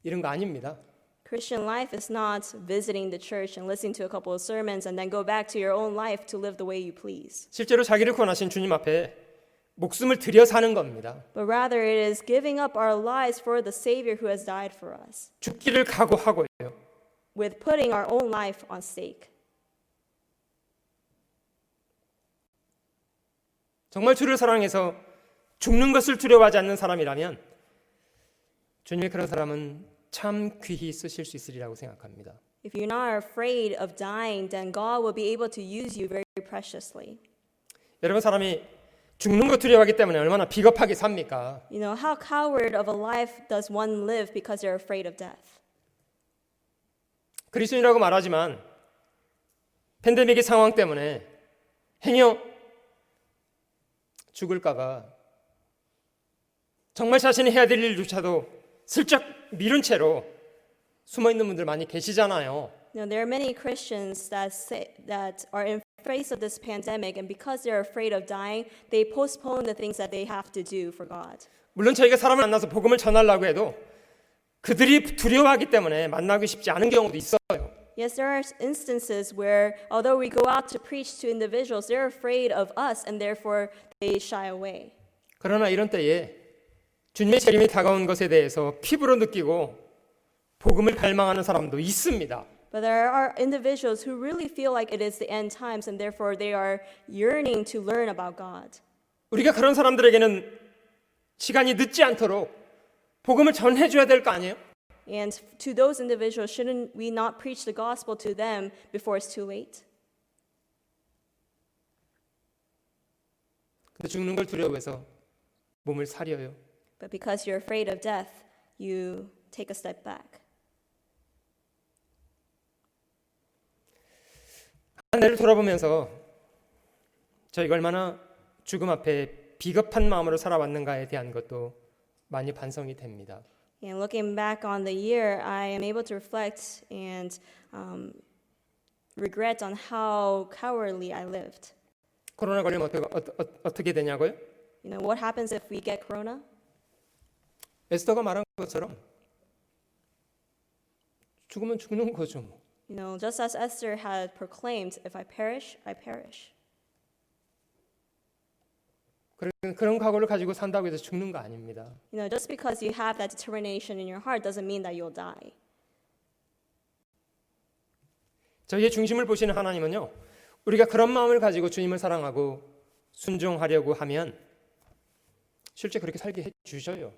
이런 거 아닙니다. Christian life is not visiting the church and listening to a couple of sermons and then go back to your own life to live the way you please. 실제로 자기를 구원하신 주님 앞에 목숨을 들여 사는 겁니다. But rather it is giving up our lives for the Savior who has died for us, 죽기를 각오하고요. with putting our own life on stake. 정말 주를 사랑해서 죽는 것을 두려워하지 않는 사람이라면 주님의 그런 사람은 참 귀히 쓰실 수 있으리라고 생각합니다. If you're not afraid of dying, then God will be able to use you very preciously. 여러분 사람이 죽는 것 두려워하기 때문에 얼마나 비겁하게 삽니까? You know, how coward of a life does one live because they're afraid of death? 그리스도인이라고 말하지만 팬데믹의 상황 때문에 행여 죽을까봐 정말 자신이 해야 될 일조차도 슬쩍 미룬 채로 숨어 있는 분들 많이 계시잖아요. You know, there are many Christians that are in face of this pandemic, and because they're afraid of dying, they postpone the things that they have to do for God. 물론 저희가 사람을 만나서 복음을 전하려고 해도 그들이 두려워하기 때문에 만나기 쉽지 않은 경우도 있어요. Yes, there are instances where, although we go out to preach to individuals, they're afraid of us, and therefore they shy away. 그러나 이런 때에 주님의 재림이 다가온 것에 대해서 피부로 느끼고 복음을 갈망하는 사람도 있습니다. But there are individuals who really feel like it is the end times, and therefore they are yearning to learn about God. 우리가 그런 사람들에게는 시간이 늦지 않도록 복음을 전해줘야 될 거 아니에요? And to those individuals, shouldn't we not preach the gospel to them before it's too late? 근데 죽는 걸 두려워해서 몸을 사려요. But because you're afraid of death, you take a step back. 한 해를 돌아보면서 저희가 얼마나 죽음 앞에 비겁한 마음으로 살아왔는가에 대한 것도 많이 반성이 됩니다. And looking back on the year, I am able to reflect and regret on how cowardly I lived. 코로나 걸리면 어떻게 되냐고요? You know, what happens if we get corona? 에스더가 말한 것처럼 죽으면 죽는 거죠. You know, just as Esther had proclaimed, if I perish, I perish. 그런 각오를 가지고 산다고 해서 죽는 거 아닙니다. You know, just because you have that determination in your heart doesn't mean that you'll die. 저희의 중심을 보시는 하나님은요, 우리가 그런 마음을 가지고 주님을 사랑하고 순종하려고 하면 실제 그렇게 살게 해주셔요.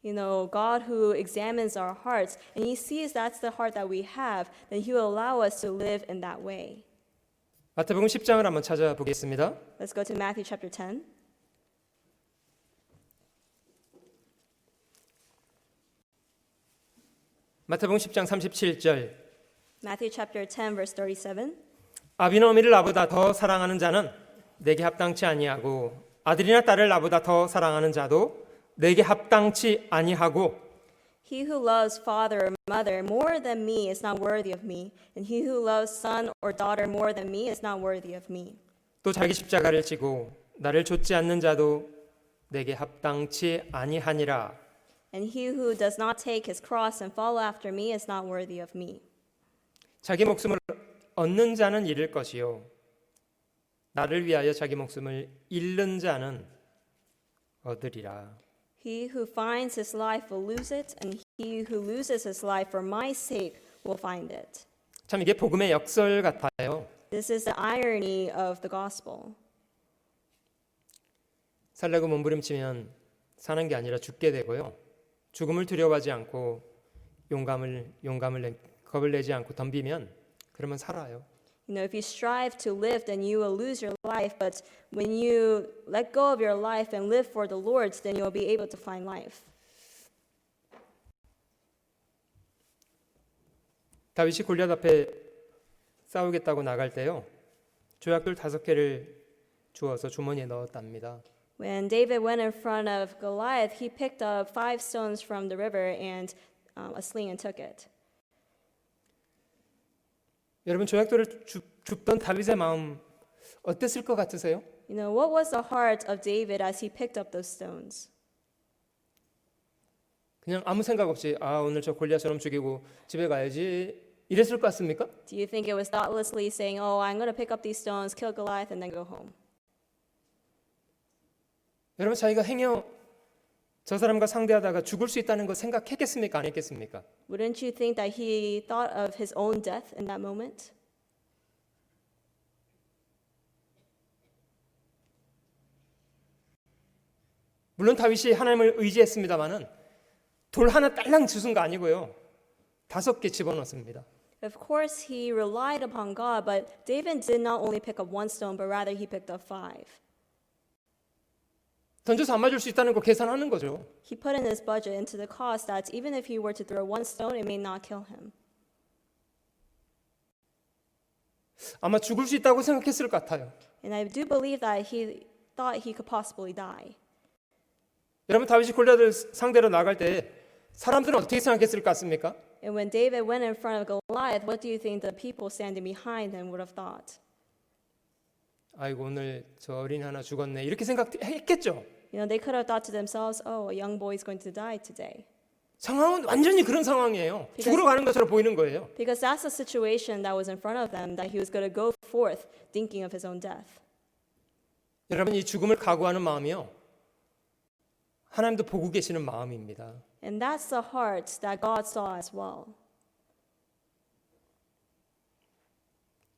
You know, God who examines our hearts and He sees that's the heart that we have, then He will allow us to live in that way. 마태복음 10장을 한번 찾아보겠습니다. Let's go to Matthew chapter 10. 마태복음 10장 37절. Matthew chapter 10 verse 37. 아비나 어미를 나보다 더 사랑하는 자는 내게 합당치 아니하고 아들이나 딸을 나보다 더 사랑하는 자도 내게 합당치 아니하고 He who loves father or mother more than me is not worthy of me, and he who loves son or daughter more than me is not worthy of me. 또 자기 십자가를 지고 나를 좇지 않는 자도 내게 합당치 아니하니라. And he who does not take his cross and follow after me is not worthy of me. 자기 목숨을 얻는 자는 잃을 것이요 나를 위하여 자기 목숨을 잃는 자는 얻으리라. He who finds his life will lose it, and he who loses his life for my sake will find it. 참 이게 복음의 역설 같아요. This is the irony of the gospel. 살려고 몸부림치면 사는 게 아니라 죽게 되고요. 죽음을 두려워하지 않고 겁을 내지 않고 덤비면 그러면 살아요. You know, if you strive to live, then you will lose your life. But when you let go of your life and live for the Lord, then you will be able to find life. 다윗이 골리앗 앞에 싸우겠다고 나갈 때요. 조약돌 5개를 주어서 주머니에 넣었답니다. When David went in front of Goliath, he picked up 5 stones from the river and a sling and took it. 여러분 조약돌을 줍던 다윗의 마음 어땠을 것 같으세요? You know, what was the heart of David as he picked up those stones? 그냥 아무 생각 없이 오늘 저 골리앗처럼 죽이고 집에 가야지 이랬을 것 같습니까? Do you think it was thoughtlessly saying, "Oh, I'm going to pick up these stones, kill Goliath, and then go home"? 여러분 자기가 행여 저 사람과 상대하다가 죽을 수 있다는 거 생각했겠습니까? 안 했겠습니까? Wouldn't you think that he thought of his own death in that moment? 물론 다윗이 하나님을 의지했습니다마는 돌 하나 딸랑 주순 거 아니고요. 5개 집어넣습니다. Of course, he relied upon God, but David did not only pick up 1 stone, but rather he picked up 5. 던져서 안 맞을 수 있다는 거 계산하는 거죠. He put in his budget into the cost that even if he were to throw 1 stone, it may not kill him. 아마 죽을 수 있다고 생각했을 것 같아요. And I do believe that he thought he could possibly die. 여러분 다윗이 골리앗을 상대로 나갈 때 사람들은 어떻게 생각했을 것 같습니까? And when David went in front of Goliath, what do you think the people standing behind him would have thought? 아이고 오늘 저 어린이 하나 죽었네 이렇게 생각했겠죠. You know, they could have thought to themselves, "Oh, a young boy is going to die today." 상황은 완전히 그런 상황이에요. 죽으러 가는 것처럼 보이는 거예요. Because that's the situation that was in front of them, that he was going to go forth thinking of his own death. 여러분 이 죽음을 각오하는 마음이요. 하나님도 보고 계시는 마음입니다. And that's the heart that God saw as well.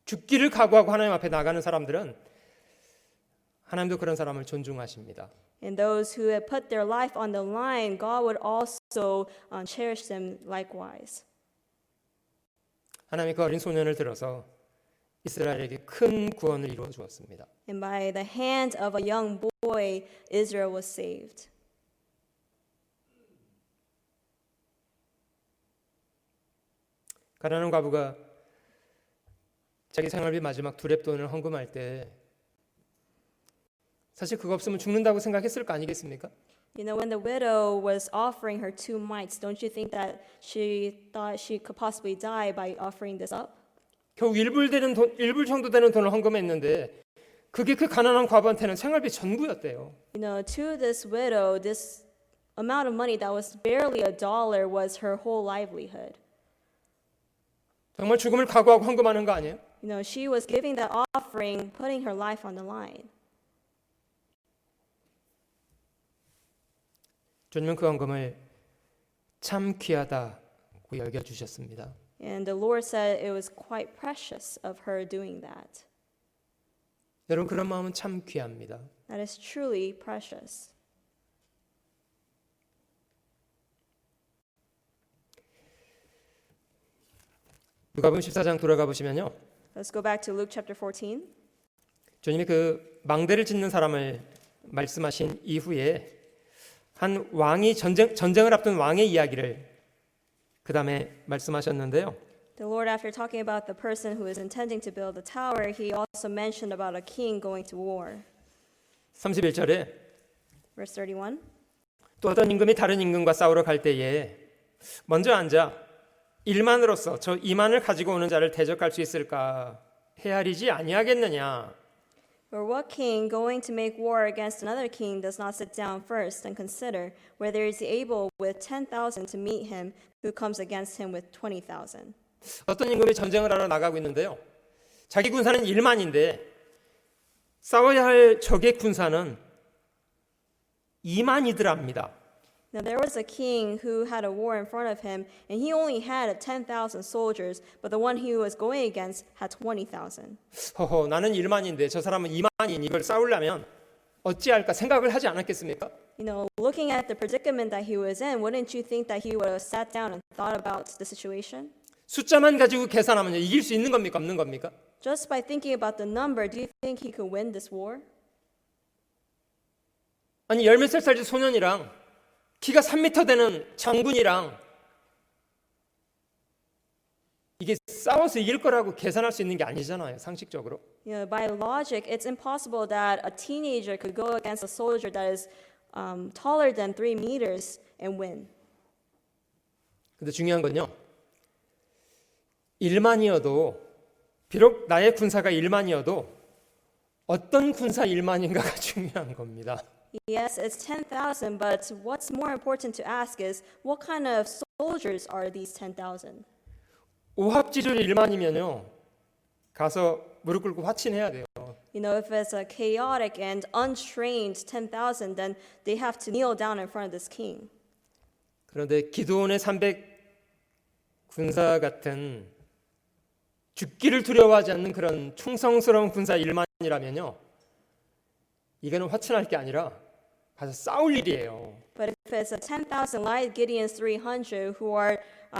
죽기를 각오하고 하나님 앞에 나가는 사람들은 하나님도 그런 사람을 존중하십니다. And those who have put their life on the line, God would also cherish them likewise. 하나님이 그 어린 소년을 들어서 이스라엘에게 큰 구원을 이루어 주었습니다. And by the hand of a young boy, Israel was saved. 가난한 과부가 자기 생활비 마지막 2렙돈을 헌금할 때 사실 그거 없으면 죽는다고 생각했을 거 아니겠습니까? You know, when the widow was offering her 2 mites, don't you think that she thought she could possibly die by offering this up? 겨우 1불 정도 되는 돈을 헌금했는데 그게 그 가난한 과부한테는 생활비 전부였대요. You know, to this widow, this amount of money that was barely $1 was her whole livelihood. 정말 죽음을 각오하고 헌금하는 거 아니에요? You know, she was giving that offering, putting her life on the line. 주님은 그 헌금을 참 귀하다고 여겨주셨습니다. And the Lord said it was quite precious of her doing that. 여러분 그런 마음은 참 귀합니다. That is truly precious. 누가복음 14장 돌아가 보시면요. Let's go back to Luke chapter 14. 주님이 그 망대를 짓는 사람을 말씀하신 이후에 한 왕이 전쟁을 앞둔 왕의 이야기를 그 다음에 말씀하셨는데요. The Lord, after talking about the person who is intending to build the tower, he also mentioned about a king going to war. 31절에 Verse 31. 또 어떤 임금이 다른 임금과 싸우러 갈 때에 먼저 앉아 일만으로서 저 이만을 가지고 오는 자를 대적할 수 있을까 헤아리지 아니하겠느냐. Or what king going to make war against another king does not sit down first and consider whether he is able with 10,000 to meet him who comes against him with 20,000? 어떤 임금이 전쟁을 하러 나가고 있는데요. 자기 군사는 1만인데 싸워야 할 적의 군사는 2만이더랍니다. Now there was a king who had a war in front of him, and he only had 10,000 soldiers, but the one he was going against had 20,000. 허허, 나는 1만인데 저 사람은 2만인 이걸 싸우려면 어찌할까 생각을 하지 않았겠습니까? You know, looking at the predicament that he was in, wouldn't you think that he would have sat down and thought about the situation? 숫자만 가지고 계산하면 이길 수 있는 겁니까? 없는 겁니까? Just by thinking about the number, do you think he could win this war? 아니 10몇 살짜리 소년이랑 키가 3m 되는 장군이랑 이게 싸워서 이길 거라고 계산할 수 있는 게 아니잖아요. 상식적으로. You know, by logic, it's impossible that a teenager could go against a soldier that is taller than 3 meters and win. 근데 중요한 건요. 1만이어도 비록 나의 군사가 1만이어도 어떤 군사 1만인가가 중요한 겁니다. Yes, it's 10,000, but what's more important to ask is what kind of soldiers are these 10,000? 오합지졸 1만이면요. 가서 무릎 꿇고 화친해야 돼요. You know, if it's a chaotic and untrained 10,000, then they have to kneel down in front of this king. 그런데 기드온의 300 군사 같은 죽기를 두려워하지 않는 그런 충성스러운 군사 1만이라면요. 이거는 화친할 게 아니라 가서 싸울 일이에요. But if it's a 10,000 like Gideon's 300 who are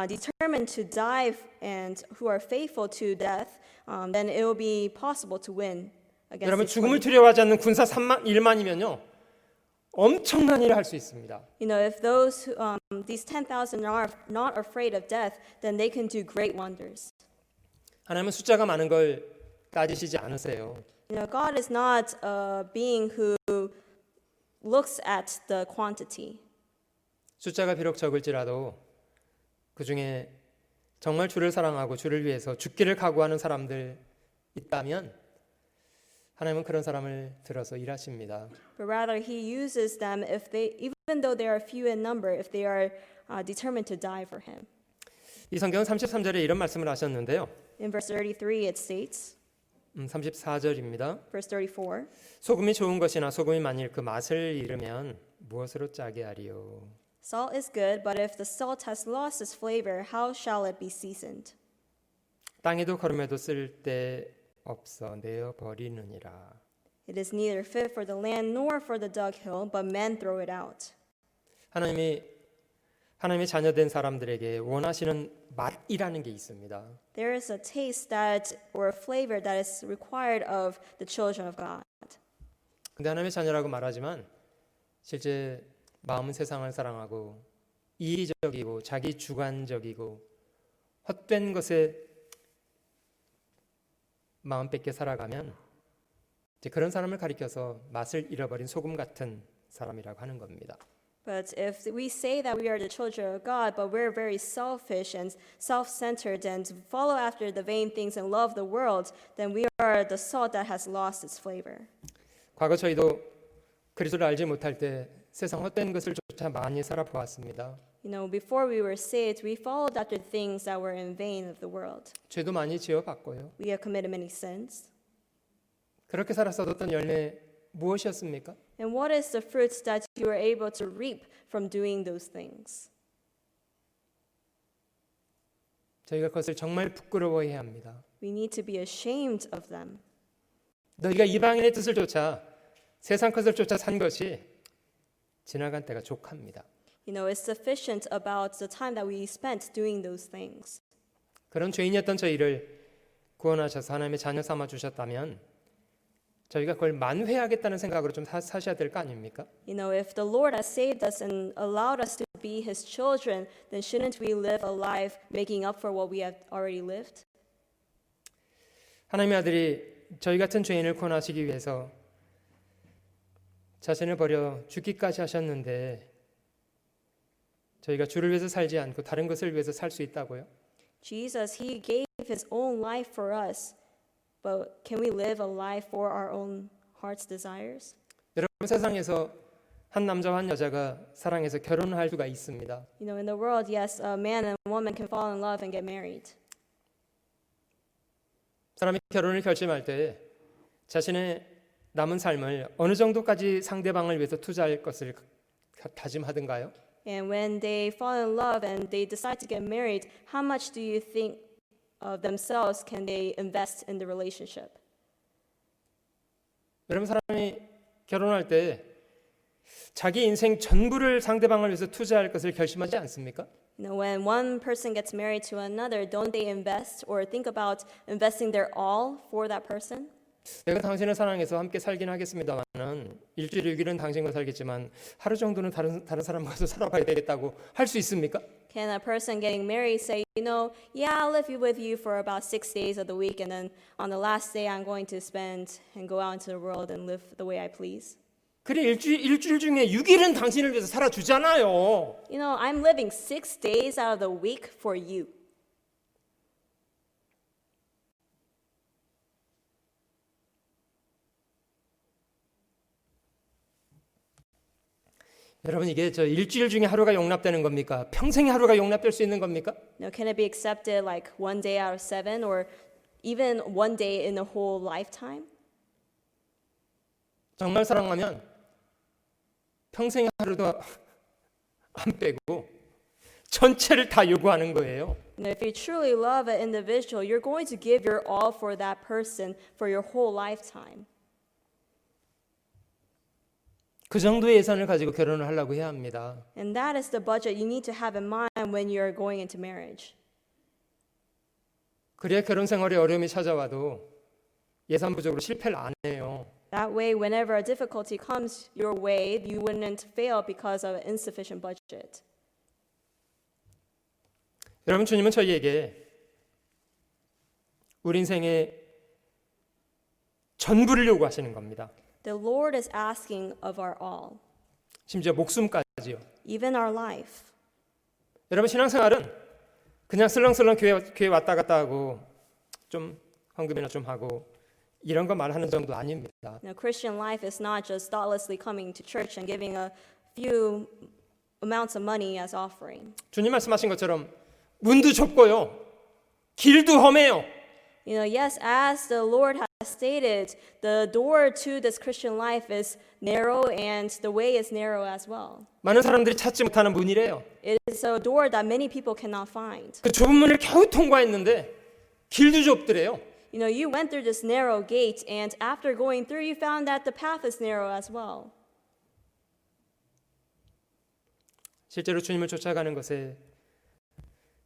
determined to die and who are faithful to death, then it will be possible to win against 여러분 these 죽음을 20. 두려워하지 않는 군사 1만이면요. 엄청난 일을 할 수 있습니다. You know, if these 10,000 are not afraid of death, then they can do great wonders. 하나님은 숫자가 많은 걸 따지시지 않으세요. You know, God is not a being who looks at the quantity. 숫자가 비록 적을지라도 그 중에 정말 주를 사랑하고 주를 위해서 죽기를 각오하는 사람들 있다면 하나님은 그런 사람을 들어서 일하십니다. But rather, He uses them if they, even though they are few in number, if they are determined to die for Him. 이 성경은 33절에 이런 말씀을 하셨는데요. In verse 33, it states, 34절입니다. verse 34, 소금이 좋은 것이나 소금이 만일 그 맛을 잃으면 무엇으로 짜게 하리요? Salt is good, but if the salt has lost its flavor, how shall it be seasoned? 땅에도 거름에도 쓸 데 없어 내어 버리느니라. It is neither fit for the land nor for the dunghill, but men throw it out. 하나님의 자녀된 사람들에게 원하시는 맛이라는 게 있습니다. There is a taste that or a flavor that is required of the children of God. 근데 하나님의 자녀라고 말하지만 실제 마음은 세상을 사랑하고 이기적이고 자기 주관적이고 헛된 것에 마음 뺏겨 살아가면 이제 그런 사람을 가리켜서 맛을 잃어버린 소금 같은 사람이라고 하는 겁니다. But if we say that we are the children of God, but we're very selfish and self-centered and follow after the vain things and love the world, then we are the salt that has lost its flavor. 과거 저희도 그리스도를 알지 못할 때 세상 헛된 것을 조차 많이 살아보았습니다. You know, before we were saved, we followed after things that were in vain of the world. 죄도 많이 지어봤고요. We have committed many sins. 그렇게 살아서 어떤 열매 무엇이었습니까? And what is the fruits that you were able to reap from doing those things? 저희가 그것을 정말 부끄러워해야 합니다. We need to be ashamed of them. 너희가 이방인의 뜻을 쫓아 세상 것을 쫓아 산 것이 지나간 때가 족합니다. You know, it's sufficient about the time that we spent doing those things. 그런 죄인이었던 저희를 구원하셔서 하나님의 자녀 삼아 주셨다면 저희가 그걸 만회하겠다는 생각으로 좀 사셔야 될 거 아닙니까? You know, if the Lord has saved us and allowed us to be His children, then shouldn't we live a life making up for what we have already lived? 하나님의 아들이 저희 같은 죄인을 구원하시기 위해서 자신을 버려 죽기까지 하셨는데 저희가 주를 위해서 살지 않고 다른 것을 위해서 살 수 있다고요? Jesus, He gave His own life for us, but can we live a life for our own heart's desires? 여러분 세상에서 한 남자와 한 여자가 사랑해서 결혼할 수가 있습니다. You know, in the world, yes, a man and a woman can fall in love and get married. 사람이 결혼을 결심할 때 자신의 남은 삶을 어느 정도까지 상대방을 위해서 투자할 것을 다짐하든가요? And when they fall in love and they decide to get married, how much do you think of themselves can they invest in the relationship? 여러분 사람이 결혼할 때 자기 인생 전부를 상대방을 위해서 투자할 것을 결심하지 않습니까? You know, when one person gets married to another, don't they invest or think about investing their all for that person? 내가 당신을 사랑해서 함께 살긴 하겠습니다만은 일주일 6일은 당신과 살겠지만 하루 정도는 다른 사람과 살아봐야 되겠다고 할 수 있습니까? Can a person getting married say, you know, yeah, I'll live with you for about 6 days of the week, and then on the last day I'm going to spend and go out into the world and live the way I please? 그래 일주일 중에 6일은 당신을 위해서 살아주잖아요. You know, I'm living 6 days out of the week for you. 여러분 이게 저 일주일 중에 하루가 용납되는 겁니까? 평생의 하루가 용납될 수 있는 겁니까? You know, can it be accepted like 1 day out of 7 or even 1 day in a whole lifetime? 정말 사랑하면 평생의 하루도 안 빼고 전체를 다 요구하는 거예요. You know, if you truly love an individual, you're going to give your all for that person for your whole lifetime. 그 정도의 예산을 가지고 결혼을 하려고 해야 합니다. And that is the budget you need to have in mind when you're going into marriage. 그래야 결혼 생활에 어려움이 찾아와도 예산 부족으로 실패를 안 해요. That way, whenever a difficulty comes your way, you wouldn't fail because of an insufficient budget. 여러분 주님은 저희에게 우리 인생의 전부를 요구하시는 겁니다. The Lord is asking of our all, 심지어 목숨까지요. even our life. 여러분 신앙생활은 그냥 슬렁슬렁 교회 왔다 갔다 하고 좀 헌금이나 좀 하고 이런 거 말하는 정도 아닙니다. Now, Christian life is not just thoughtlessly coming to church and giving a few amounts of money as offering. 주님 말씀하신 것처럼 문도 좁고요. 길도 험해요. You know, yes, as the Lord has stated, the door to this Christian life is narrow and the way is narrow as well. 많은 사람들이 찾지 못하는 문이래요. It is a door that many people cannot find. 그 좁은 문을 겨우 통과했는데 길도 좁더래요. You know, you went through this narrow gate, and after going through, you found that the path is narrow as well. 실제로 주님을 쫓아가는 것에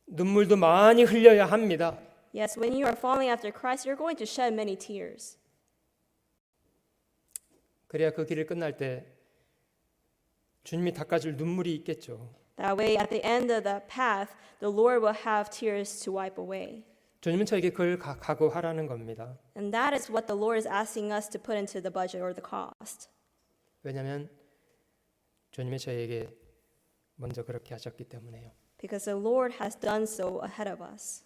눈물도 많이 흘려야 합니다. Yes, when you are following after Christ, you're going to shed many tears. 그래야 그 길을 끝날 때 주님이 닦아줄 눈물이 있겠죠. That way, at the end of that path, the Lord will have tears to wipe away. 주님은 저에게 그걸 각오하라는 겁니다. And that is what the Lord is asking us to put into the budget or the cost. 왜냐하면 주님이 저에게 먼저 그렇게 하셨기 때문에요. Because the Lord has done so ahead of us.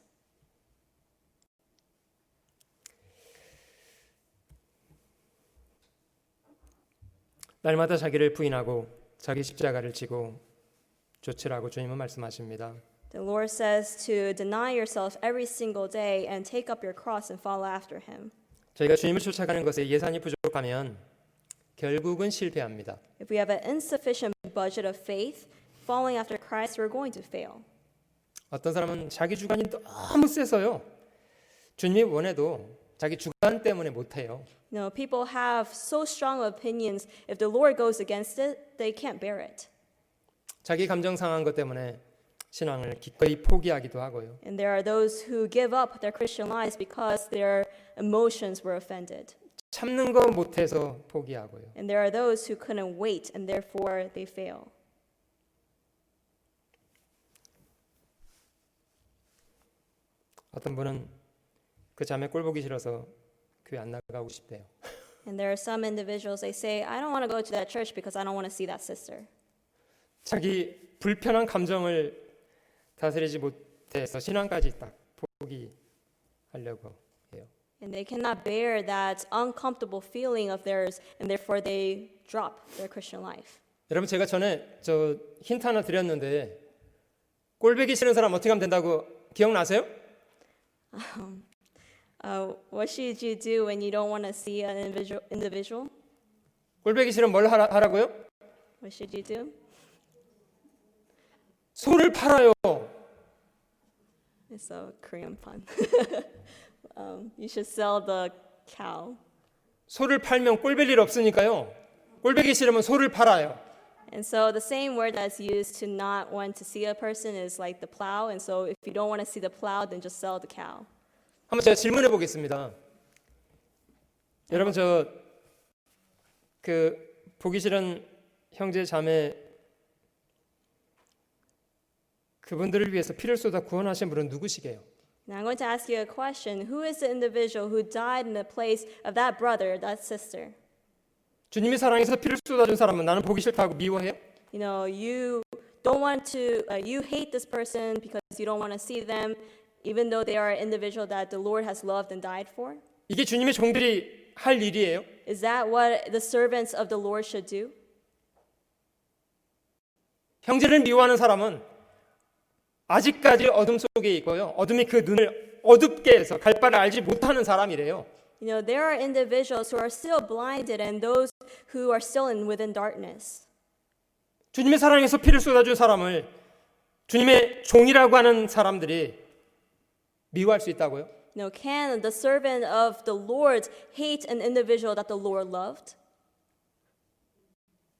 날마다 자기를 부인하고 자기 십자가를 지고 좇으라고 주님은 말씀하십니다. The Lord says to deny yourself every single day and take up your cross and follow after Him. 저희가 주님을 쫓아가는 것에 예산이 부족하면 결국은 실패합니다. If we have an insufficient budget of faith, following after Christ, we're going to fail. 어떤 사람은 자기 주관이 너무 세서요. 주님이 원해도 자기 주관 때문에 못해요. You know, people have so strong opinions. If the Lord goes against it, they can't bear it. 자기 감정 상한 것 때문에 신앙을 기꺼이 포기하기도 하고요. And there are those who give up their Christian lives because their emotions were offended. 참는 거 못해서 포기하고요. And there are those who couldn't wait and therefore they fail. 어떤 분은 그 자매 꼴 보기 싫어서 교회 안 나가고 싶대요. And there are some individuals, they say, I don't want to go to that church because I don't want to see that sister. 자기 불편한 감정을 다스리지 못해서 신앙까지 딱 포기하려고 해요. And they cannot bear that uncomfortable feeling of theirs, and therefore they drop their Christian life. 여러분 제가 전에 저 힌트 하나 드렸는데 꼴보기 싫은 사람 어떻게 하면 된다고 기억나세요? What should you do when you don't want to see an individual? 꼴보기 싫으면 뭘 하라고요? What should you do? 소를 팔아요. It's a Korean pun. You should sell the cow. 소를 팔면 꼴볼 일 없으니까요. 꼴보기 싫으면 소를 팔아요. And so the same word that's used to not want to see a person is like the plow. And so if you don't want to see the plow, then just sell the cow. 한번 제가 질문해 보겠습니다. 여러분 저 그 보기 싫은 형제 자매 그분들을 위해서 피를 쏟아 구원하신 분은 누구시게요? Now I'm going to ask you a question. Who is the individual who died in the place of that brother, that sister? 주님이 사랑해서 피를 쏟아준 사람은 나는 보기 싫다고 미워해요? You know, you don't want to, you hate this person because you don't want to see them, even though they are an individual that the Lord has loved and died for? 이게 주님의 종들이 할 일이에요? Is that what the servants of the Lord should do? 형제를 미워하는 사람은 아직까지 어둠 속에 있고요. 어둠이 그 눈을 어둡게 해서 갈 바를 알지 못하는 사람이래요. You know, there are individuals who are still blinded and those who are still within darkness. 주님의 사랑에서 피를 쏟아준 사람을 주님의 종이라고 하는 사람들이 미워할 수 있다고요? You know, can the servant of the Lord hate an individual that the Lord loved?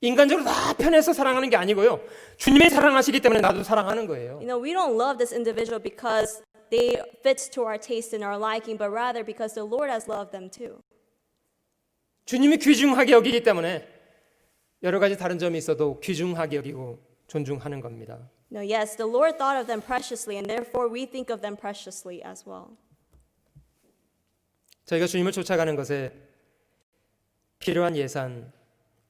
인간적으로 다 편해서 사랑하는 게 아니고요. 주님의 사랑하시기 때문에 나도 사랑하는 거예요. You know, we don't love this individual because they fit to our taste and our liking, but rather because the Lord has loved them too. 주님이 귀중하게 여기기 때문에 여러 가지 다른 점이 있어도 귀중하게 여기고 존중하는 겁니다. No, yes, the Lord thought of them preciously, and therefore we think of them preciously as well. 저희가 주님을 쫓아가는 것에 필요한 예산,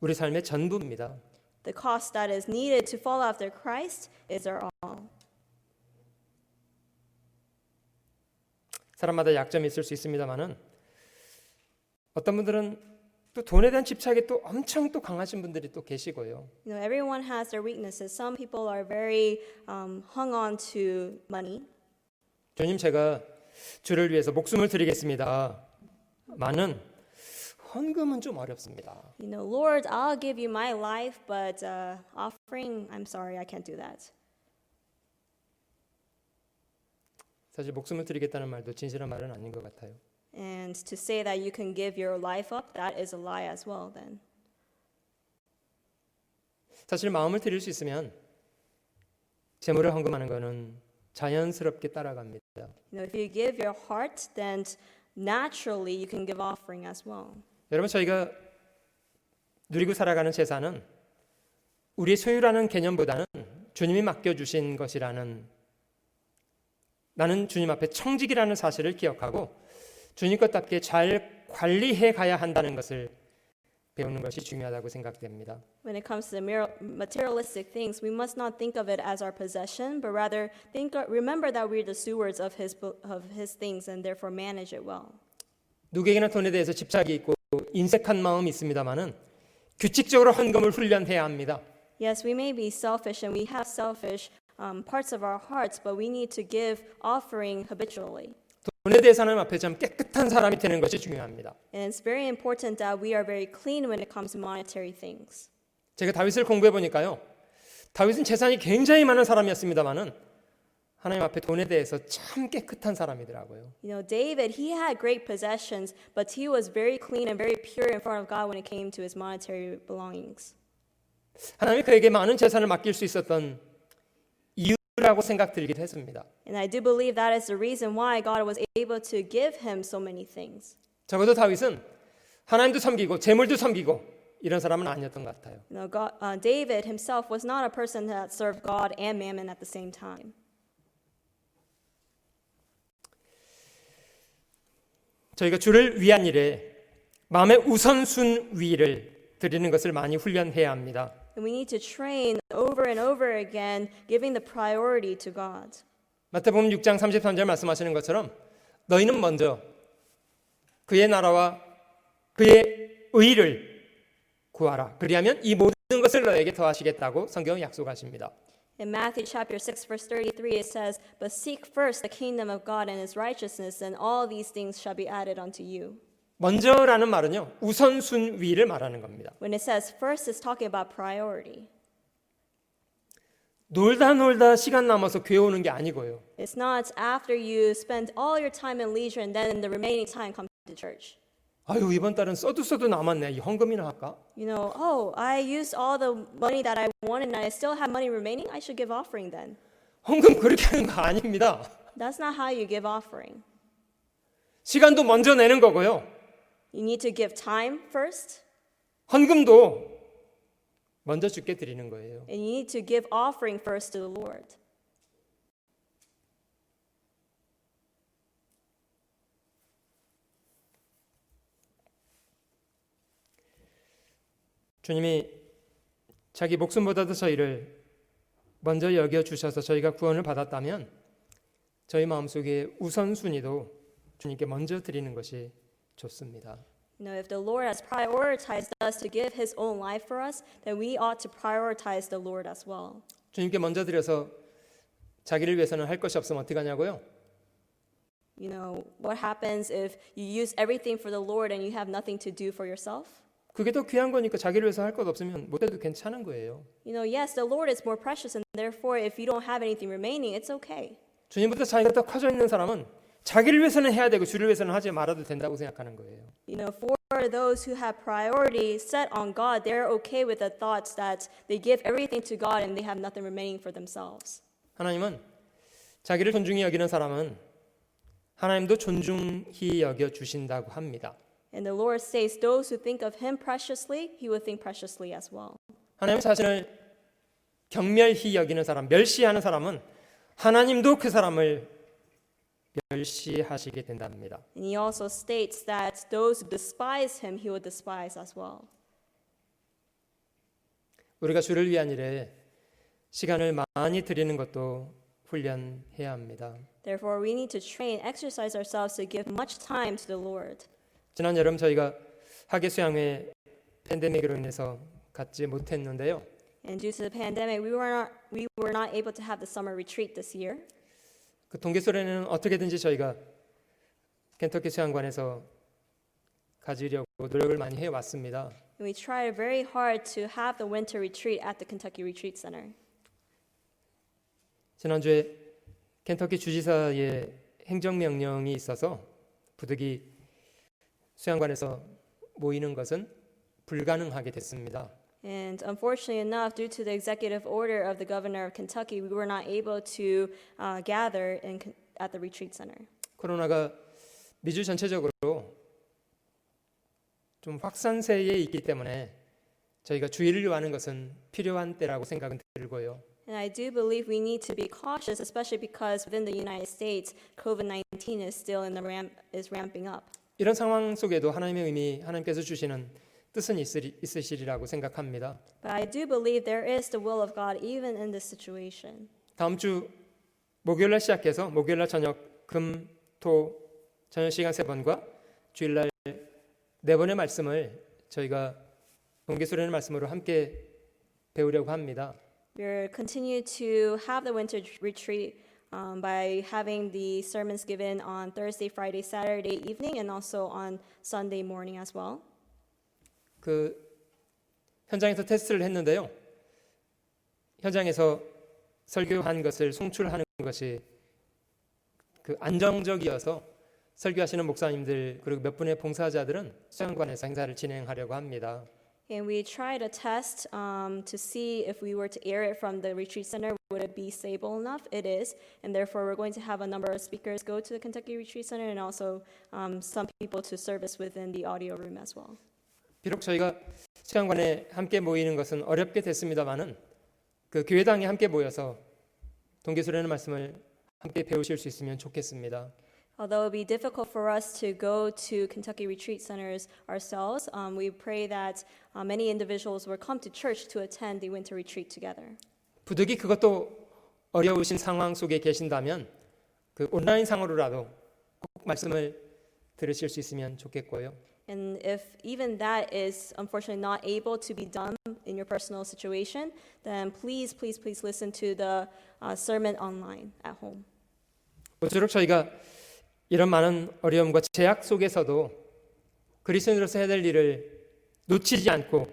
우리 삶의 전부입니다. The cost that is needed to follow after Christ is our all. 사람마다 약점이 있을 수 있습니다만은 어떤 분들은 또 돈에 대한 집착이 또 엄청 또 강하신 분들이 또 계시고요. You know, everyone has their weaknesses. Some people are very hung on to money. 주님 제가 주를 위해서 목숨을 드리겠습니다. 많은 헌금은 좀 어렵습니다. You know, Lord, I'll give you my life, but offering, I'm sorry, I can't do that. 사실 목숨을 드리겠다는 말도 진실한 말은 아닌 것 같아요. And to say that you can give your life up, that is a lie as well then. 사실 마음을 드릴 수 있으면 재물을 헌금하는 것은 자연스럽게 따라갑니다. You know, if you give your heart, then naturally you can give offering as well. 여러분 저희가 누리고 살아가는 재산은 우리의 소유라는 개념보다는 주님이 맡겨주신 것이라는 나는 주님 앞에 청직이라는 사실을 기억하고 주님 것답게 잘 관리해 가야 한다는 것을 배우는 것이 중요하다고 생각됩니다. When it comes to the materialistic things, we must not think of it as our possession, but rather remember that we're the stewards of his things and therefore manage it well. 누구에게나 돈에 대해서 집착이 있고 인색한 마음이 있습니다만은 규칙적으로 헌금을 훈련해야 합니다. Yes, we may be selfish and we have selfish parts of our hearts, but we need to give offering habitually. 돈에 대해서 하나님 앞에 참 깨끗한 사람이 되는 것이 중요합니다. And it's very important that we are very clean when it comes to monetary things. 제가 다윗을 공부해 보니까요, 다윗은 재산이 굉장히 많은 사람이었습니다만은 하나님 앞에 돈에 대해서 참 깨끗한 사람이더라고요. You know, David, he had great possessions, but he was very clean and very pure in front of God when it came to his monetary belongings. 하나님이 그에게 많은 재산을 맡길 수 있었던 이유라고 생각들기도 했습니다. And I do believe that is the reason why God was able to give him so many things. 적어도 다윗은 하나님도 섬기고 재물도 섬기고 이런 사람은 아니었던 것 같아요. You know, David himself was not a person that served God and mammon at the same time. 저희가 주를 위한 일에 마음의 우선순위를 드리는 것을 많이 훈련해야 합니다. And we need to train over and over again, giving the priority to God. 마태복음 6장 33절 말씀하시는 것처럼 너희는 먼저 그의 나라와 그의 의를 구하라. 그리하면 이 모든 것을 너에게 더하시겠다고 성경은 약속하십니다. In Matthew chapter 6 verse 33 it says, "But seek first the kingdom of God and his righteousness, and all these things shall be added unto you." 먼저라는 말은요, 우선순위를 말하는 겁니다. When it says first, it's talking about priority. 놀다 시간 남아서 교회 오는 게 아니고요. It's not after you spend all your time in leisure and then the remaining time come to church. 아유, 이번 달은 써도 남았네. 이 헌금이나 할까? You know, oh, I used all the money that I wanted and I still have money remaining. I should give offering then. 헌금 그렇게 하는 거 아닙니다. That's not how you give offering. 시간도 먼저 내는 거고요. You need to give time first, 헌금도 먼저 주께 드리는 거예요. and you need to give offering first to the Lord. 주님이 자기 목숨보다도 저희를 먼저 여겨주셔서 저희가 구원을 받았다면 저희 마음속에 우선순위도 주님께 먼저 드리는 것이 좋습니다. You know, if the Lord has prioritized us to give His own life for us, then we ought to prioritize the Lord as well. 주님께 먼저 드려서 자기를 위해서는 할 것이 없으면 어떻게 하냐고요? You know, what happens if you use everything for the Lord and you have nothing to do for yourself? 그게 더 귀한 거니까 자기를 위해서 할 것 없으면 못 해도 괜찮은 거예요. You know, yes, the Lord is more precious, and therefore, if you don't have anything remaining, it's okay. 주님보다 자기가 더 커져 있는 사람은 자기를 위해서는 해야 되고 주를 위해서는 하지 말아도 된다고 생각하는 거예요. You know, for those who have priority set on God, they're okay with the thoughts that they give everything to God and they have nothing remaining for themselves. 하나님은 자기를 존중히 여기는 사람은 하나님도 존중히 여겨 주신다고 합니다. And the Lord says, those who think of Him preciously, He will think preciously as well. 하나님 자신을 경멸히 여기는 사람, 멸시하는 사람은 하나님도 그 사람을 멸시하시게 된답니다. And He also states that those who despise Him, He will despise as well. 우리가 주를 위한 일에 시간을 많이 드리는 것도 훈련해야 합니다. Therefore, we need to train, exercise ourselves to give much time to the Lord. 지난 여름 저희가 학예 수양회 팬데믹으로 인해서 갖지 못했는데요. And due to the pandemic, we were not able to have the summer retreat this year. 그 동계소래는 어떻게든지 저희가 켄터키 수양관에서 가지려고 노력을 많이 해왔습니다. And we tried very hard to have the winter retreat at the Kentucky Retreat Center. 지난주에 켄터키 주지사의 행정명령이 있어서 부득이 수양관에서 모이는 것은 불가능하게 됐습니다. And unfortunately enough, due to the executive order of the governor of Kentucky, we were not able to gather at the retreat center. 코로나가 미주 전체적으로 좀 확산세에 있기 때문에 저희가 주의를 요하는 것은 필요한 때라고 생각은 들고요. And I do believe we need to be cautious, especially because within the United States, COVID-19 is still is ramping up. 이런 상황 속에도 하나님의 의미, 하나님께서 주시는 뜻은 있으시리라고 생각합니다. But I do believe there is the will of God even in this situation. 다음 주 목요일날 시작해서 목요일날 저녁, 금, 토 저녁 시간 3번과 주일날 4번의 말씀을 저희가 동계수련의 말씀으로 함께 배우려고 합니다. We're continue to have the winter retreat by having the sermons given on Thursday, Friday, Saturday evening, and also on Sunday morning as well. 그 현장에서 테스트를 했는데요. 현장에서 설교한 것을 송출하는 것이 그 안정적이어서 설교하시는 목사님들 그리고 몇 분의 봉사자들은 수양관에서 행사를 진행하려고 합니다. And we tried a test to see if we were to air it from the retreat center, would it be stable enough? It is, and therefore we're going to have a number of speakers go to the Kentucky Retreat Center and also some people to service within the audio room as well. 비록 저희가 수양관에 함께 모이는 것은 어렵게 됐습니다만은 그 교회당에 함께 모여서 동기수련의 말씀을 함께 배우실 수 있으면 좋겠습니다. Although it would be difficult for us to go to Kentucky Retreat Centers ourselves, we pray that many individuals will come to church to attend the winter retreat together. 부득이 그것도 어려우신 상황 속에 계신다면 그 온라인 상으로라도 꼭 말씀을 들으실 수 있으면 좋겠고요. And if even that is unfortunately not able to be done in your personal situation, then please listen to the sermon online at home. 모쪼록 저희가 이런 많은 어려움과 제약 속에서도 그리스도인으로서 해야 될 일을 놓치지 않고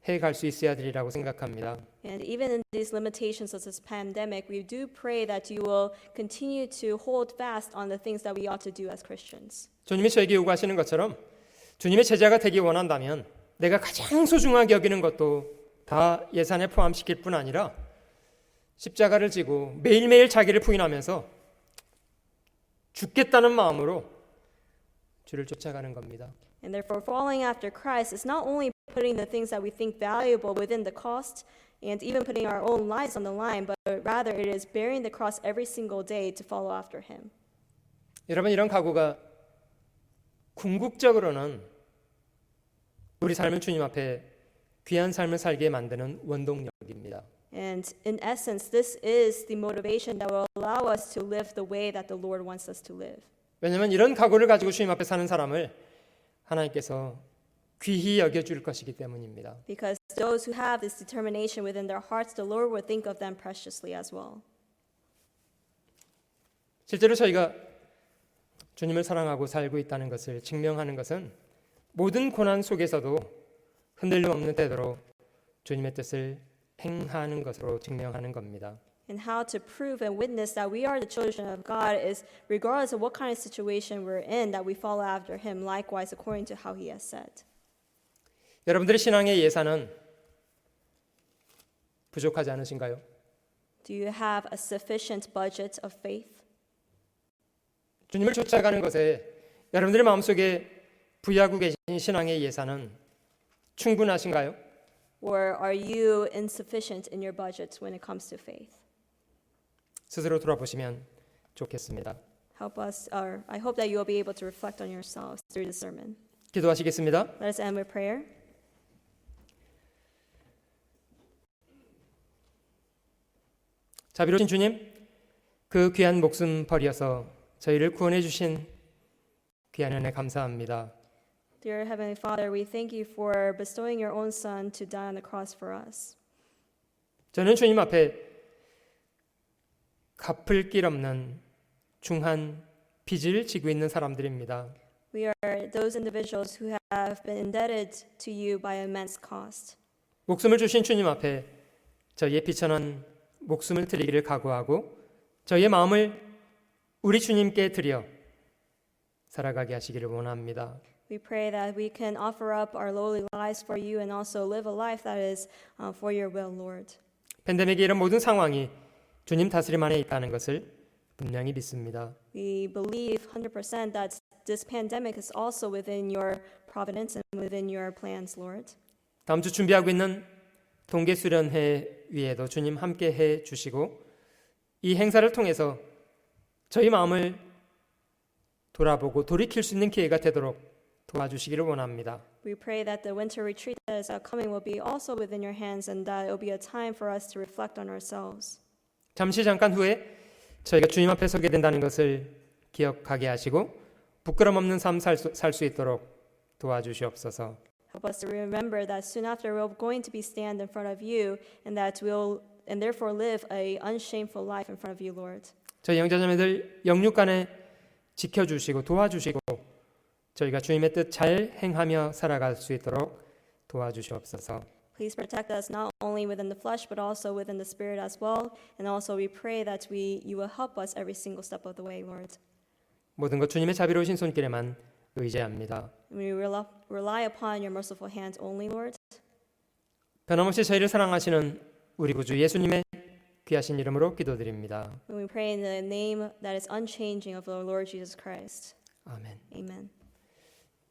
해갈 수 있어야 되리라고 생각합니다. And even in these limitations of this pandemic, we do pray that you will continue to hold fast on the things that we ought to do as Christians. 주님이 저에게 요구하시는 것처럼 주님의 제자가 되기 원한다면 내가 가장 소중하게 여기는 것도 다 예산에 포함시킬 뿐 아니라 십자가를 지고 매일매일 자기를 부인하면서 죽겠다는 마음으로 주를 쫓아가는 겁니다. And therefore, following after Christ is not only putting the things that we think valuable within the cost and even putting our own lives on the line, but rather it is bearing the cross every single day to follow after Him. 여러분, 이런 각오가 궁극적으로는 우리 삶을 주님 앞에 귀한 삶을 살게 만드는 원동력입니다. And in essence, this is the motivation that will allow us to live the way that the Lord wants us to live. 왜냐하면 이런 각오를 가지고 주님 앞에 사는 사람을 하나님께서 귀히 여겨줄 것이기 때문입니다. Because those who have this determination within their hearts, the Lord will think of them preciously as well. 실제로 저희가 주님을 사랑하고 살고 있다는 것을 증명하는 것은 모든 고난 속에서도 흔들림 없는 태도로 주님의 뜻을 행하는 것으로 증명하는 겁니다. And how to prove and witness that we are the children of God is regardless of what kind of situation we're in, that we follow after Him likewise according to how He has said. 여러분들의 신앙의 예산은 부족하지 않으신가요? Do you have a sufficient budget of faith? 주님을 쫓아가는 것에 여러분들의 마음속에 부여하고 계신 신앙의 예산은 충분하신가요? Or are you insufficient in your budget when it comes to faith? 스스로 돌아보시면 좋겠습니다. Help us, or I hope that you will be able to reflect on yourselves through the sermon. 기도하시겠습니다. Let us end with prayer. 자비로우신 주님, 그 귀한 목숨 버려서 저희를 구원해 주신 귀한 은혜 감사합니다. Dear Heavenly Father, we thank you for bestowing your own Son to die on the cross for us. 저는 주님 앞에 갚을 길 없는 중한 빚을 지고 있는 사람들입니다. We are those individuals who have been indebted to you by immense cost. 목숨을 주신 주님 앞에 저희의 비천한 목숨을 드리기를 각오하고 저희의 마음을 우리 주님께 드려 살아가게 하시기를 원합니다. We pray that we can offer up our lowly lives for you and also live a life that is for your will, Lord. 팬데믹의 이런 모든 상황이 주님 다스림 안에 있다는 것을 분명히 믿습니다. We believe 100% that this pandemic is also within your providence and within your plans, Lord. 다음 주 준비하고 있는 동계수련회 위에도 주님 함께 해 주시고 이 행사를 통해서 저희 마음을 돌아보고 돌이킬 수 있는 기회가 되도록 도와주시기를 원합니다. We pray that the winter retreat that is coming will be also within your hands and that it will be a time for us to reflect on ourselves. 잠깐 후에 저희가 주님 앞에 서게 된다는 것을 기억하게 하시고 부끄럼 없는 삶 살 수 있도록 도와주시옵소서. Help us to remember that soon after we're going to be stand in front of you and that we'll and therefore live a unshameful life in front of you, Lord. 저희 형제자매들 영육간에 지켜주시고 도와주시고 저희가 주님의 뜻 잘 행하며 살아갈 수 있도록 도와주시옵소서. Please protect us not only within the flesh but also within the spirit as well. And also we pray that you will help us every single step of the way, Lord. 모든 것 주님의 자비로우신 손길에만 의지합니다. We rely upon your merciful hands only, Lord. 변함없이 저희를 사랑하시는 우리 구주 예수님의 귀하신 이름으로 기도드립니다. And we pray in the name that is unchanging of our Lord Jesus Christ. 아멘. Amen.